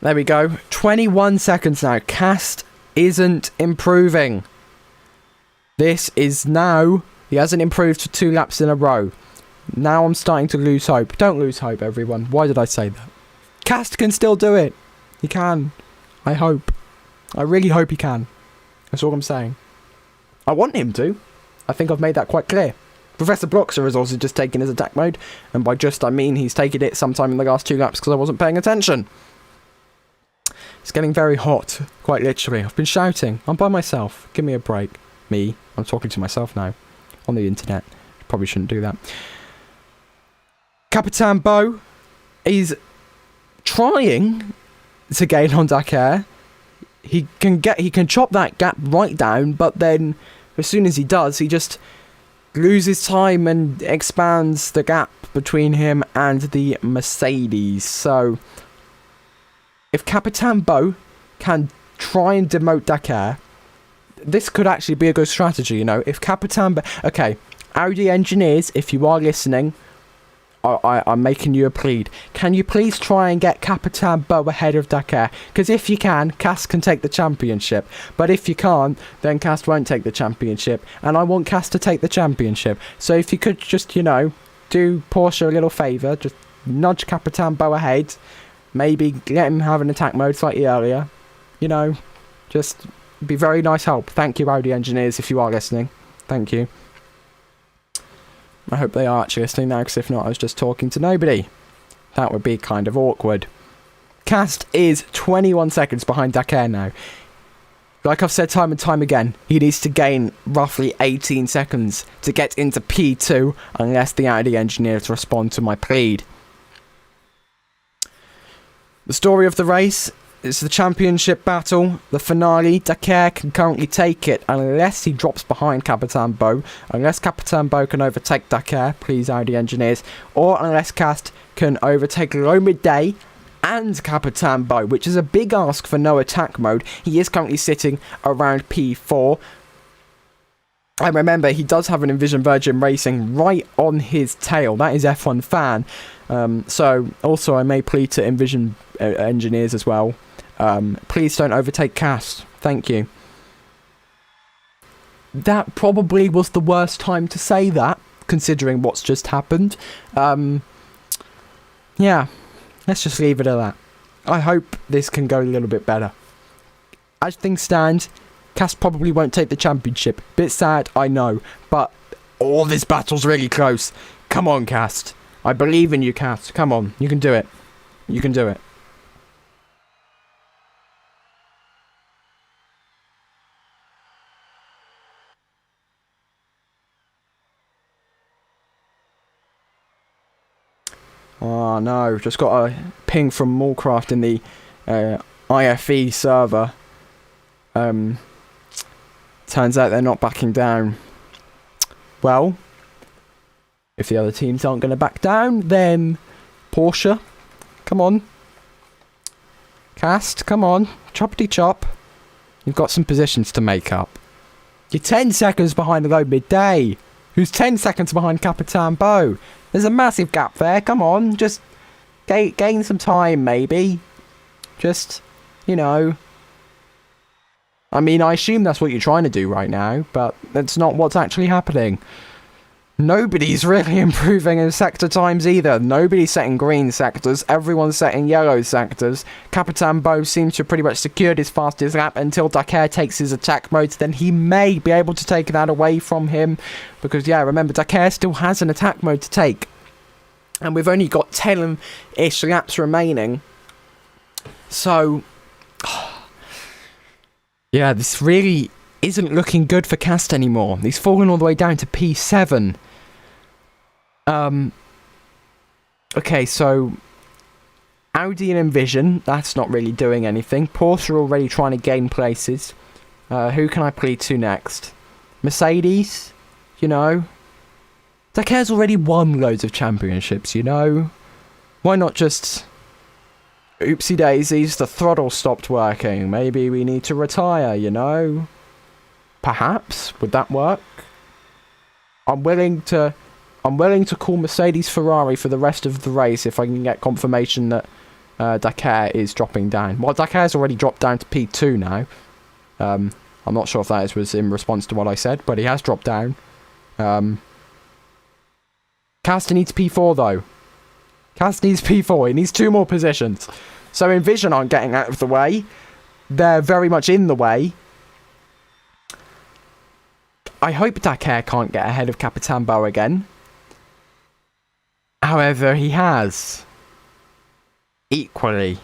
There we go. 21 seconds now. Cast isn't improving. This is now... He hasn't improved for 2 laps in a row. Now I'm starting to lose hope. Don't lose hope, everyone. Why did I say that? Cast can still do it. He can. I hope. I really hope he can. That's all I'm saying. I want him to. I think I've made that quite clear. Professor Bloxer has also just taken his attack mode. And by just, I mean he's taken it sometime in the last 2 laps because I wasn't paying attention. It's getting very hot. Quite literally. I've been shouting. I'm by myself. Give me a break. Me. I'm talking to myself now. On the internet. Probably shouldn't do that. Capitan Bo is trying to gain on Dakar. He can chop that gap right down, but then as soon as he does, he just loses time and expands the gap between him and the Mercedes. So if Capitan Bo can try and demote Dakar, this could actually be a good strategy, you know. If Capitan Bo... Okay, Audi engineers, if you are listening... I'm making you a plea. Can you please try and get Capitan Bo ahead of Dakar? Because if you can, Cast can take the championship. But if you can't, then Cast won't take the championship. And I want Cast to take the championship. So if you could just, you know, do Porsche a little favour, just nudge Capitan Bo ahead. Maybe let him have an attack mode slightly earlier. You know, just be very nice help. Thank you, Audi engineers, if you are listening. Thank you. I hope they are actually listening now, because if not, I was just talking to nobody. That would be kind of awkward. Cast is 21 seconds behind Dakar now. Like I've said time and time again, he needs to gain roughly 18 seconds to get into P2 unless the Audi engineers respond to my plead. The story of the race is the championship battle, the finale. Dakar can currently take it unless he drops behind Capitan Bo, unless Capitan Bo can overtake Dakar, please Audi engineers, or unless Cast can overtake low midday and Capitan Bo, which is a big ask for no attack mode. He is currently sitting around P4. And remember, he does have an Envision Virgin Racing right on his tail. That is F1 fan. So, also, I may plead to Envision engineers as well. Please don't overtake Cast. Thank you. That probably was the worst time to say that, considering what's just happened. Yeah, let's just leave it at that. I hope this can go a little bit better. As things stand, Cast probably won't take the championship. Bit sad, I know, but this battle's really close. Come on, Cast. I believe in you, Cast. Come on, you can do it. You can do it. Oh no, just got a ping from Mallcraft in the IFE server. Turns out they're not backing down. Well, if the other teams aren't going to back down, then Porsche, come on. Cast, come on. Choppity chop. You've got some positions to make up. You're 10 seconds behind the low midday, who's 10 seconds behind Capitan Bo. There's a massive gap there. Come on, just gain some time, maybe. Just, you know, I mean, I assume that's what you're trying to do right now, but that's not what's actually happening. Nobody's really improving in sector times either. Nobody's setting green sectors. Everyone's setting yellow sectors. Capitan Bo seems to have pretty much secured his fastest lap until Dakar takes his attack mode. Then he may be able to take that away from him. Because, yeah, remember, Dakar still has an attack mode to take. And we've only got 10-ish laps remaining. So, yeah, this really isn't looking good for Cast anymore. He's fallen all the way down to P7. Okay, so Audi and Envision, that's not really doing anything. Porsche are already trying to gain places. Who can I plead to next? Mercedes, you know. Dakar's already won loads of championships, you know. Why not just... Oopsie daisies, the throttle stopped working. Maybe we need to retire, you know. Perhaps. Would that work? I'm willing to call Mercedes Ferrari for the rest of the race if I can get confirmation that Dakar is dropping down. Well, Dakar's already dropped down to P2 now. I'm not sure if that was in response to what I said, but he has dropped down. Cast needs P4 though. Cast needs P4. He needs 2 more positions. So Envision aren't getting out of the way. They're very much in the way. I hope Dakar can't get ahead of Capitan Bo again. However, he has. Equally.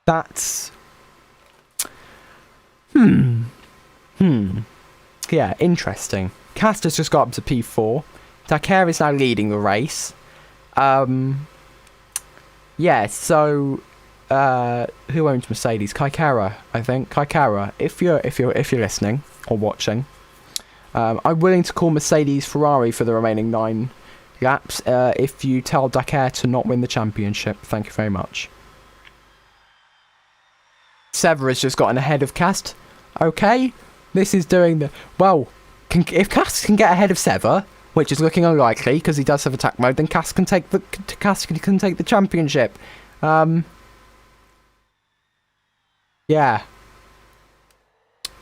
That's... Yeah, interesting. Cast has just got up to P4. Dakar is now leading the race. Yeah, so... who owns Mercedes? Kaikara, I think. Kaikara, if you're listening or watching, I'm willing to call Mercedes Ferrari for the remaining 9 laps if you tell Dakar to not win the championship. Thank you very much. Sever has just gotten ahead of Cast. Okay, this is doing the... Well, if Cast can get ahead of Sever, which is looking unlikely because he does have attack mode, then Cast can take the championship. Yeah.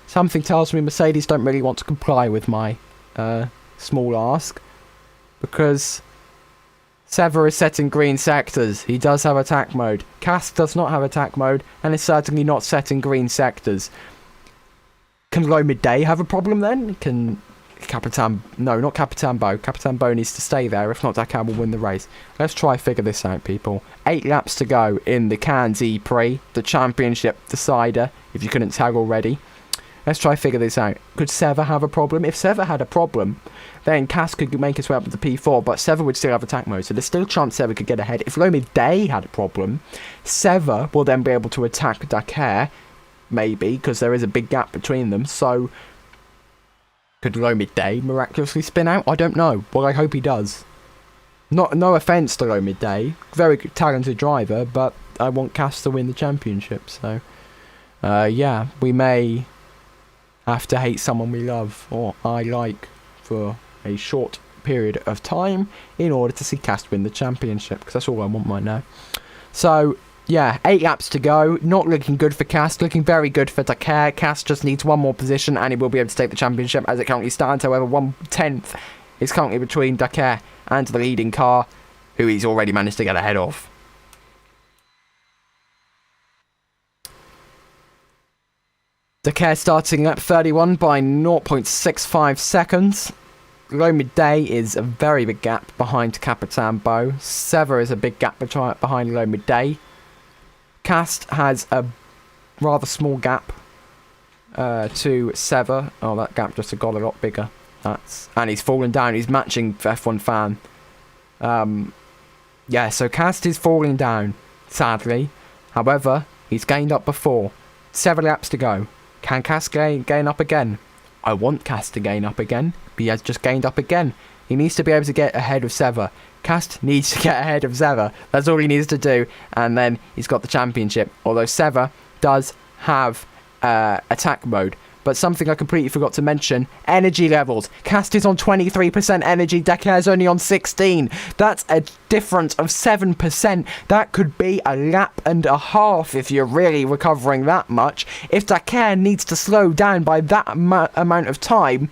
Something tells me Mercedes don't really want to comply with my small ask. Because Sever is setting green sectors. He does have attack mode. Cast does not have attack mode and is certainly not setting green sectors. Can low midday have a problem then? Can Capitan... No, not Capitan Bo. Capitan Bo needs to stay there. If not, Dakar will win the race. Let's try figure this out, people. 8 laps to go in the CANNES ePRIX, the championship decider, if you couldn't tag already. Let's try figure this out. Could Sever have a problem? If Sever had a problem, then Cass could make his way up to P4, but Sever would still have attack mode, so there's still a chance Sever could get ahead. If low midday had a problem, Sever will then be able to attack Dakar, maybe, because there is a big gap between them, so... Could low midday miraculously spin out? I don't know. Well, I hope he does. No offence to low midday. Very talented driver, but I want Cass to win the championship, so... yeah, we may have to hate someone we love, or I like, for a short period of time in order to see Cass win the championship, because that's all I want right now. So... Yeah, 8 laps to go. Not looking good for Cass. Looking very good for Dakar. Cass just needs 1 more position and he will be able to take the championship as it currently stands. However, 1/10 is currently between Dakar and the leading car, who he's already managed to get ahead of. Dakar starting lap 31 by 0.65 seconds. Low midday is a very big gap behind Capitan Bo. Sever is a big gap behind low midday. Cast has a rather small gap to Sever. Oh, that gap just got a lot bigger. And he's fallen down. He's matching F1 fan. Yeah, so Cast is falling down, sadly. However, he's gained up before. 7 laps to go. Can Cast gain up again? I want Cast to gain up again, but he has just gained up again. He needs to be able to get ahead of Sever. Cast needs to get ahead of Sever. That's all he needs to do. And then he's got the championship. Although Sever does have attack mode. But something I completely forgot to mention, energy levels. Cast is on 23% energy, Dakar's only on 16. That's a difference of 7%. That could be a lap and a half if you're really recovering that much. If Dakar needs to slow down by that amount of time,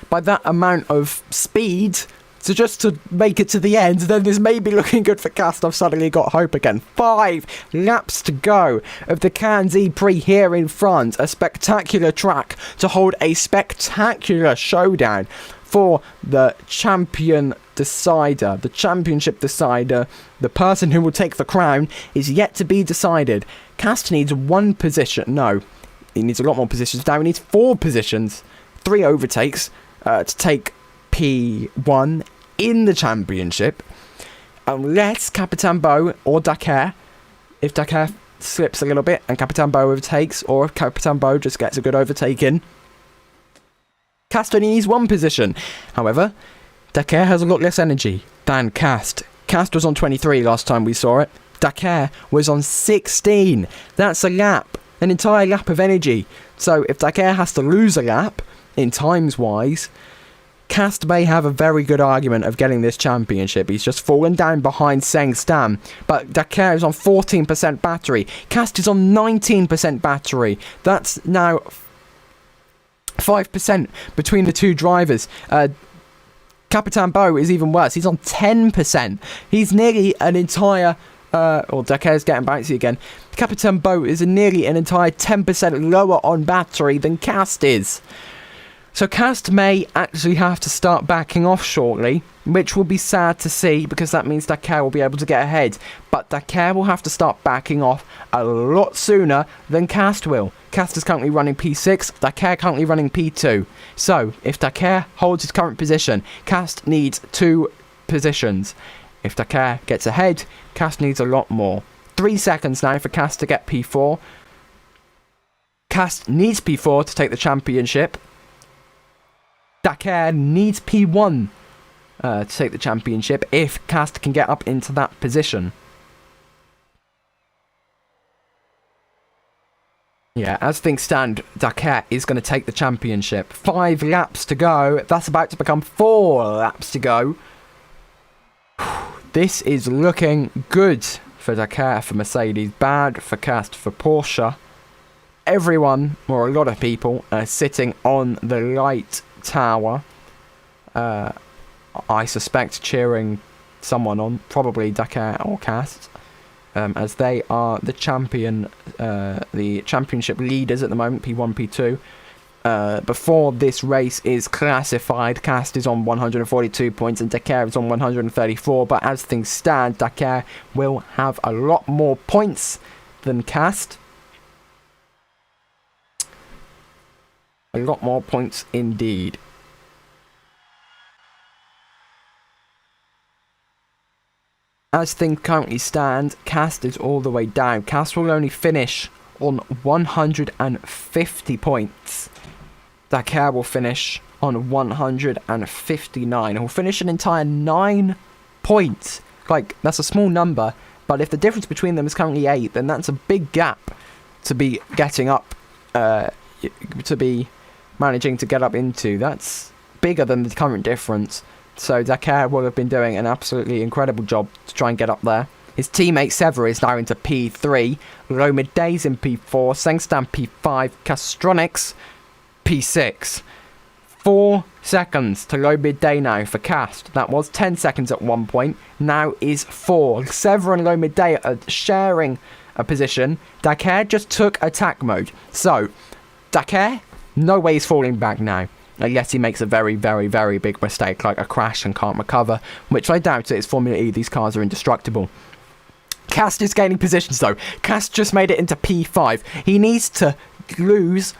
by that amount of speed, so just to make it to the end, then this may be looking good for Cast. I've suddenly got hope again. 5 laps to go of the CANNES ePRIX here in France. A spectacular track to hold a spectacular showdown for the champion decider. The championship decider, the person who will take the crown, is yet to be decided. Cast needs 1 position. No, he needs a lot more positions now. He needs 4 positions, 3 overtakes to take P1 in the championship, unless Capitan Beau or Dakar, if Dakar slips a little bit and Capitan Beau overtakes, or if Capitan Beau just gets a good overtake in, Cast only needs 1 position. However, Dakar has a lot less energy than Cast. Cast was on 23 last time we saw it. Dakar was on 16. That's a lap, an entire lap of energy. So if Dakar has to lose a lap, in times wise, Cast may have a very good argument of getting this championship. He's just fallen down behind Seng Stam, but Dakar is on 14% battery. Cast is on 19% battery. That's now 5% between the 2 drivers. Capitan Beau is even worse. He's on 10%. He's nearly an entire... Dakar's getting bouncy again. Capitan Beau is nearly an entire 10% lower on battery than Cast is. So Cast may actually have to start backing off shortly, which will be sad to see because that means Dakar will be able to get ahead. But Dakar will have to start backing off a lot sooner than Cast will. Cast is currently running P6, Dakar currently running P2. So if Dakar holds his current position, Cast needs 2 positions. If Dakar gets ahead, Cast needs a lot more. 3 seconds now for Cast to get P4. Cast needs P4 to take the championship. Dakar needs P1 to take the championship if Cast can get up into that position. Yeah, as things stand, Dakar is going to take the championship. 5 laps to go. That's about to become 4 laps to go. This is looking good for Dakar, for Mercedes. Bad for Cast, for Porsche. Everyone, or a lot of people, are sitting on the light tower, I suspect cheering someone on, probably Dakar or Cast, as they are the championship leaders at the moment, P1, P2. Before this race is classified, Cast is on 142 points and Dakar is on 134, but as things stand, Dakar will have a lot more points than Cast. A lot more points indeed. As things currently stand, Cast is all the way down. Cast will only finish on 150 points. Dakar will finish on 159. He'll finish an entire 9 points. Like, that's a small number, but if the difference between them is currently 8, then that's a big gap to be getting up, to be managing to get up into. That's bigger than the current difference. So Dakar will have been doing an absolutely incredible job to try and get up there. His teammate Sever is now into P3. Low Midday's in P4. Sengstam P5. Castronics P6. 4 seconds to low midday now for Cast. That was 10 seconds at one point. Now is 4. Sever and low midday are sharing a position. Dakar just took attack mode. So Dakar, no way he's falling back now. Unless he makes a very, very, very big mistake, like a crash and can't recover, which I doubt it. It's Formula E, these cars are indestructible. Cast is gaining positions though. Cast just made it into P5. He needs to lose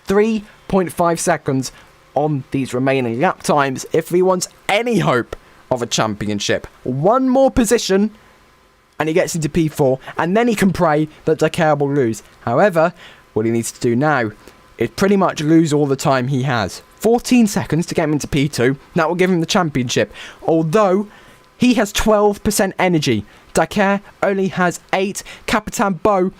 3.5 seconds on these remaining lap times if he wants any hope of a championship. 1 more position and he gets into P4, and then he can pray that Dakar will lose. However, what he needs to do now is pretty much lose all the time he has. 14 seconds to get him into P2. That will give him the championship. Although he has 12% energy. Dakar only has 8. Capitan Beau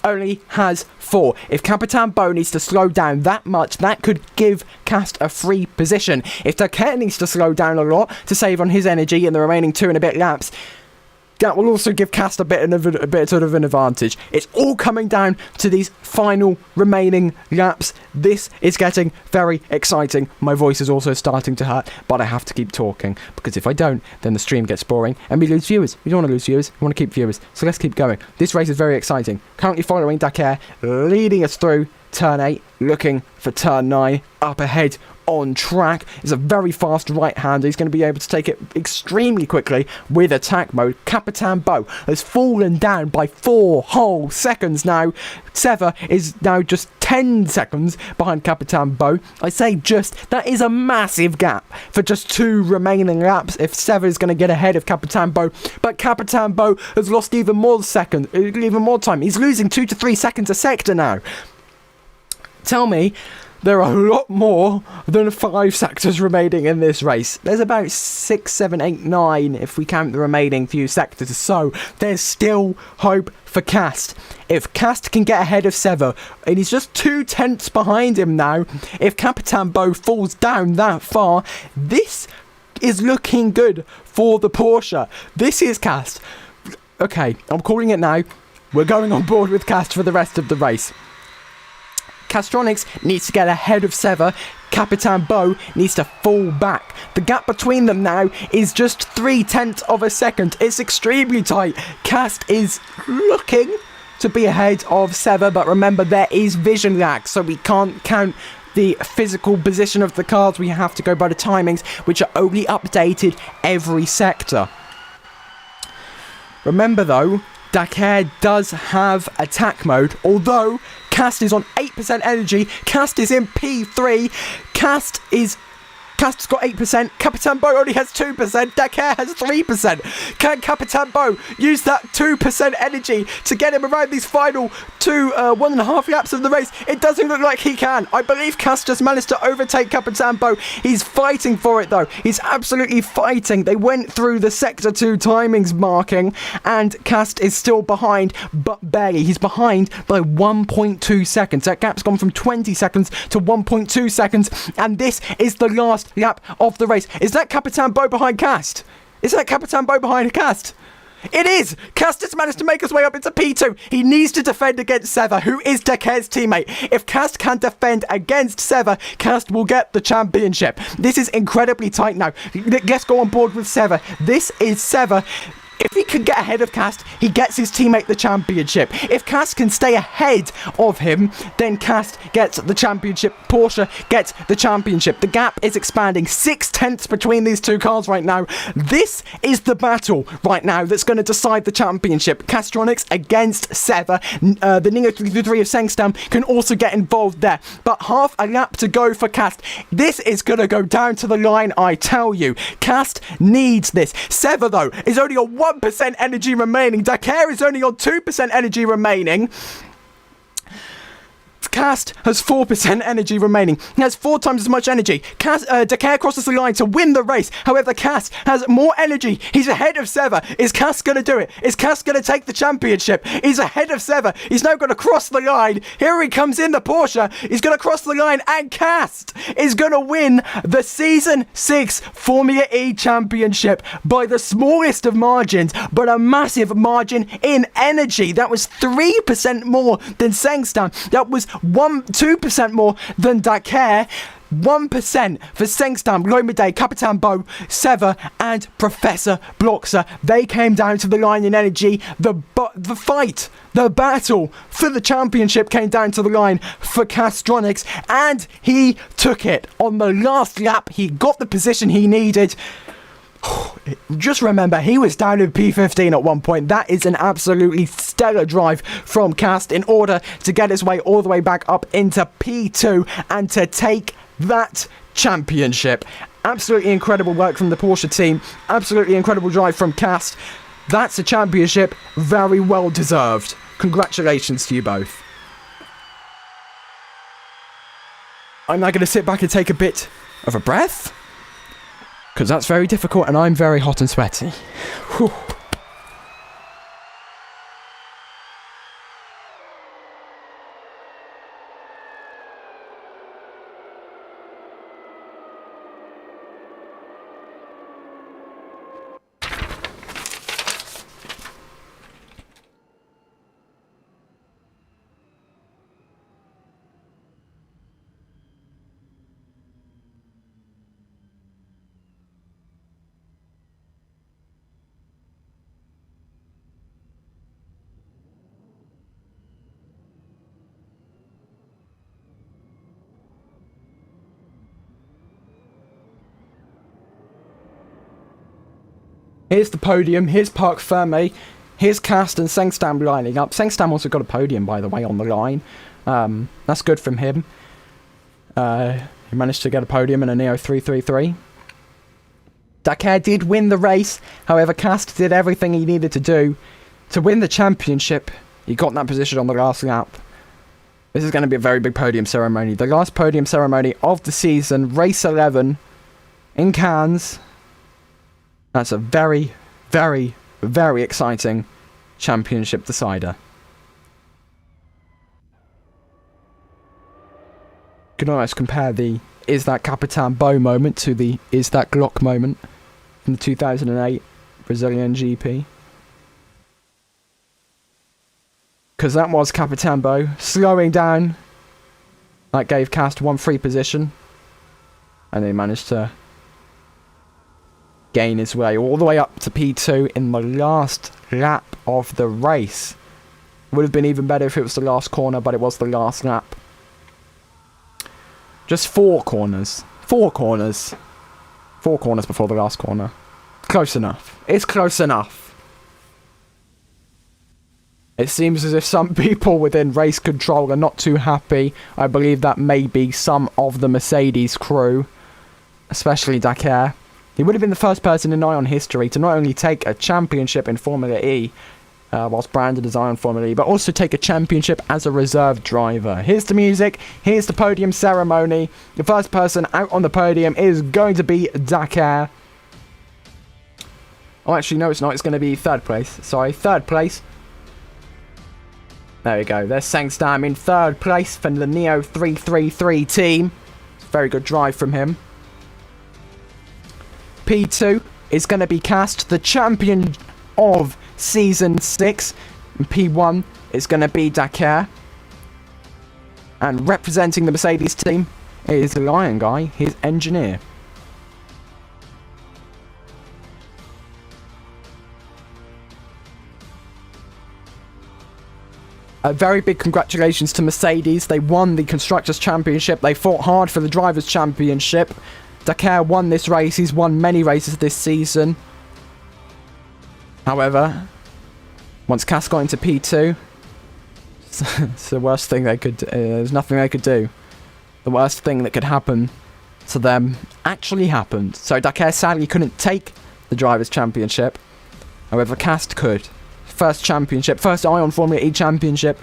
only has 4. If Capitan Bo needs to slow down that much, that could give Cast a free position. If Dakar needs to slow down a lot to save on his energy in the remaining 2 and a bit laps, that will also give Cast a bit sort of an advantage. It's all coming down to these final remaining laps. This is getting very exciting. My voice is also starting to hurt, but I have to keep talking, because if I don't, then the stream gets boring and we lose viewers. We don't want to lose viewers, we want to keep viewers. So let's keep going. This race is very exciting. Currently following Dakar, leading us through turn 8, looking for turn 9. Up ahead on track is a very fast right-hander. He's going to be able to take it extremely quickly with attack mode. Capitan Bo has fallen down by 4 whole seconds now. Seva is now just 10 seconds behind Capitan Bo. I say just, that is a massive gap for just 2 remaining laps if Seva is going to get ahead of Capitan Bo. But Capitan Bo has lost even more time. He's losing 2 to 3 seconds a sector now. Tell me, there are a lot more than 5 sectors remaining in this race. There's about 6, 7, 8, 9 if we count the remaining few sectors. So there's still hope for Cast. If Cast can get ahead of Seva, and he's just 2 tenths behind him now, if Capitan Bo falls down that far, this is looking good for the Porsche. This is Cast. Okay, I'm calling it now. We're going on board with Cast for the rest of the race. Castronics needs to get ahead of Seva. Capitan Bo needs to fall back. The gap between them now is just 0.3 of a second. It's extremely tight. Cast is looking to be ahead of Seva, but remember, there is vision lag, so we can't count the physical position of the cars. We have to go by the timings, which are only updated every sector. Remember though, Dakar does have attack mode, although Cast is on 8% energy. Cast is in P3. Cast's got 8%. Capitan Bo only has 2%. Dakar has 3%. Can Capitan Bo use that 2% energy to get him around these final 1.5 laps of the race? It doesn't look like he can. I believe Cast just managed to overtake Capitan Bo. He's fighting for it though. He's absolutely fighting. They went through the Sector 2 timings marking and Cast is still behind, but barely. He's behind by 1.2 seconds. That gap's gone from 20 seconds to 1.2 seconds, and this is the last lap of the race. Is that Capitan Bo behind Cast? Is that Capitan Bo behind Cast? It is! Cast has managed to make his way up into P2. He needs to defend against Seva, who is Dakar's teammate. If Cast can defend against Seva, Cast will get the championship. This is incredibly tight now. Let's go on board with Seva. This is Seva. If he can get ahead of Cast, he gets his teammate the championship. If Cast can stay ahead of him, then Cast gets the championship. Porsche gets the championship. The gap is expanding. 0.6 between these two cars right now. This is the battle right now that's going to decide the championship. Castronics against Seva. The Neo 333 of Sengstam can also get involved there. But half a lap to go for Cast. This is going to go down to the line, I tell you. Cast needs this. Seva, though, is only on 1% energy remaining. Dakar is only on 2% energy remaining. Cast has 4% energy remaining. He has 4 times as much energy. Dakar crosses the line to win the race. However, Cast has more energy. He's ahead of Seva. Is Cast going to do it? Is Cast going to take the championship? He's ahead of Seva. He's now going to cross the line. Here he comes in the Porsche. He's going to cross the line, and Cast is going to win the Season 6 Formula E Championship by the smallest of margins, but a massive margin in energy. That was 3% more than Sengstam. That was 2% more than Dakar. 1% for Sengstam, Lomide, Capitan Bo, Seva and Professor Bloxer. They came down to the line in energy. The fight, the battle for the championship came down to the line for Castronics, and he took it on the last lap. He got the position he needed. Just remember, he was down in P15 at one point. That is an absolutely stellar drive from Cast in order to get his way all the way back up into P2 and to take that championship. Absolutely incredible work from the Porsche team. Absolutely incredible drive from Cast. That's a championship very well deserved. Congratulations to you both. I'm now going to sit back and take a bit of a breath, because that's very difficult and I'm very hot and sweaty. Whew. Here's the podium. Here's Park Ferme. Here's Cast and Sengstam lining up. Sengstam also got a podium, by the way, on the line. That's good from him. He managed to get a podium in a Neo 333. Dakar did win the race. However, Cast did everything he needed to do to win the championship. He got in that position on the last lap. This is going to be a very big podium ceremony. The last podium ceremony of the season, race 11 in Cannes. That's a very, very, very exciting championship decider. You can almost compare the "Is that Capitan Beau" moment to the "Is that Glock" moment from the 2008 Brazilian GP. Because that was Capitan Beau slowing down. That gave Cast one free position. And they managed to gain his way all the way up to P2 in the last lap of the race. Would have been even better if it was the last corner, but it was the last lap. Just 4 corners. 4 corners. 4 corners before the last corner. Close enough. It's close enough. It seems as if some people within race control are not too happy. I believe that may be some of the Mercedes crew, especially Dakar. He would have been the first person in Ion history to not only take a championship in Formula E, whilst branded as Ion Formula E, but also take a championship as a reserve driver. Here's the music, here's the podium ceremony. The first person out on the podium is going to be Dakar. Oh, actually, no, it's not. It's going to be 3rd place. Sorry, 3rd place. There we go. There's Sengstam in 3rd place for the Neo 333 team. It's a very good drive from him. P2 is going to be Cast, the champion of Season 6. And P1 is going to be Dakar. And representing the Mercedes team is the Lion Guy, his engineer. A very big congratulations to Mercedes. They won the Constructors' Championship. They fought hard for the Drivers' Championship. Dakar won this race. He's won many races this season. However, once Cass got into P2, it's the worst thing they could do. There's nothing they could do. The worst thing that could happen to them actually happened. So Dakar sadly couldn't take the Drivers' Championship. However, Cast could. First championship, first Ion Formula E championship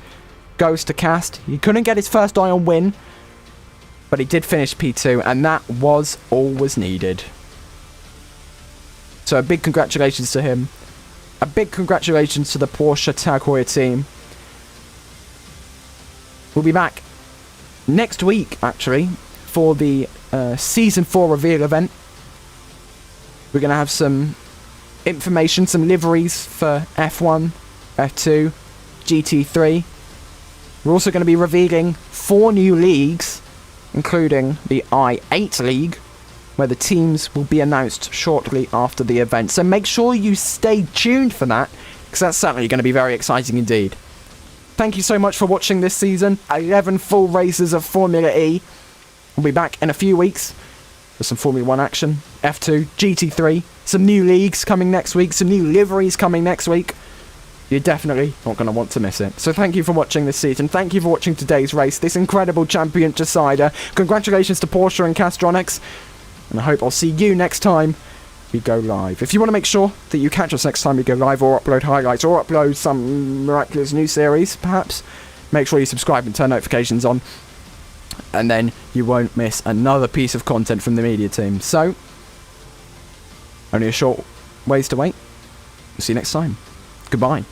goes to Cast. He couldn't get his first Ion win, but he did finish P2, and that was all was needed. So a big congratulations to him. A big congratulations to the Porsche Tag Heuer team. We'll be back next week, actually, for the Season 4 reveal event. We're going to have some information, some liveries for F1, F2, GT3. We're also going to be revealing 4 new leagues, including the I8 League, where the teams will be announced shortly after the event. So make sure you stay tuned for that, because that's certainly going to be very exciting indeed. Thank you so much for watching this season. 11 full races of Formula E. We'll be back in a few weeks for some Formula 1 action, F2, GT3, some new leagues coming next week, some new liveries coming next week. You're definitely not going to want to miss it. So thank you for watching this season. Thank you for watching today's race, this incredible champion decider. Congratulations to Porsche and Castronics. And I hope I'll see you next time we go live. If you want to make sure that you catch us next time we go live, or upload highlights, or upload some miraculous new series, perhaps, make sure you subscribe and turn notifications on. And then you won't miss another piece of content from the media team. So, only a short ways to wait. We'll see you next time. Goodbye.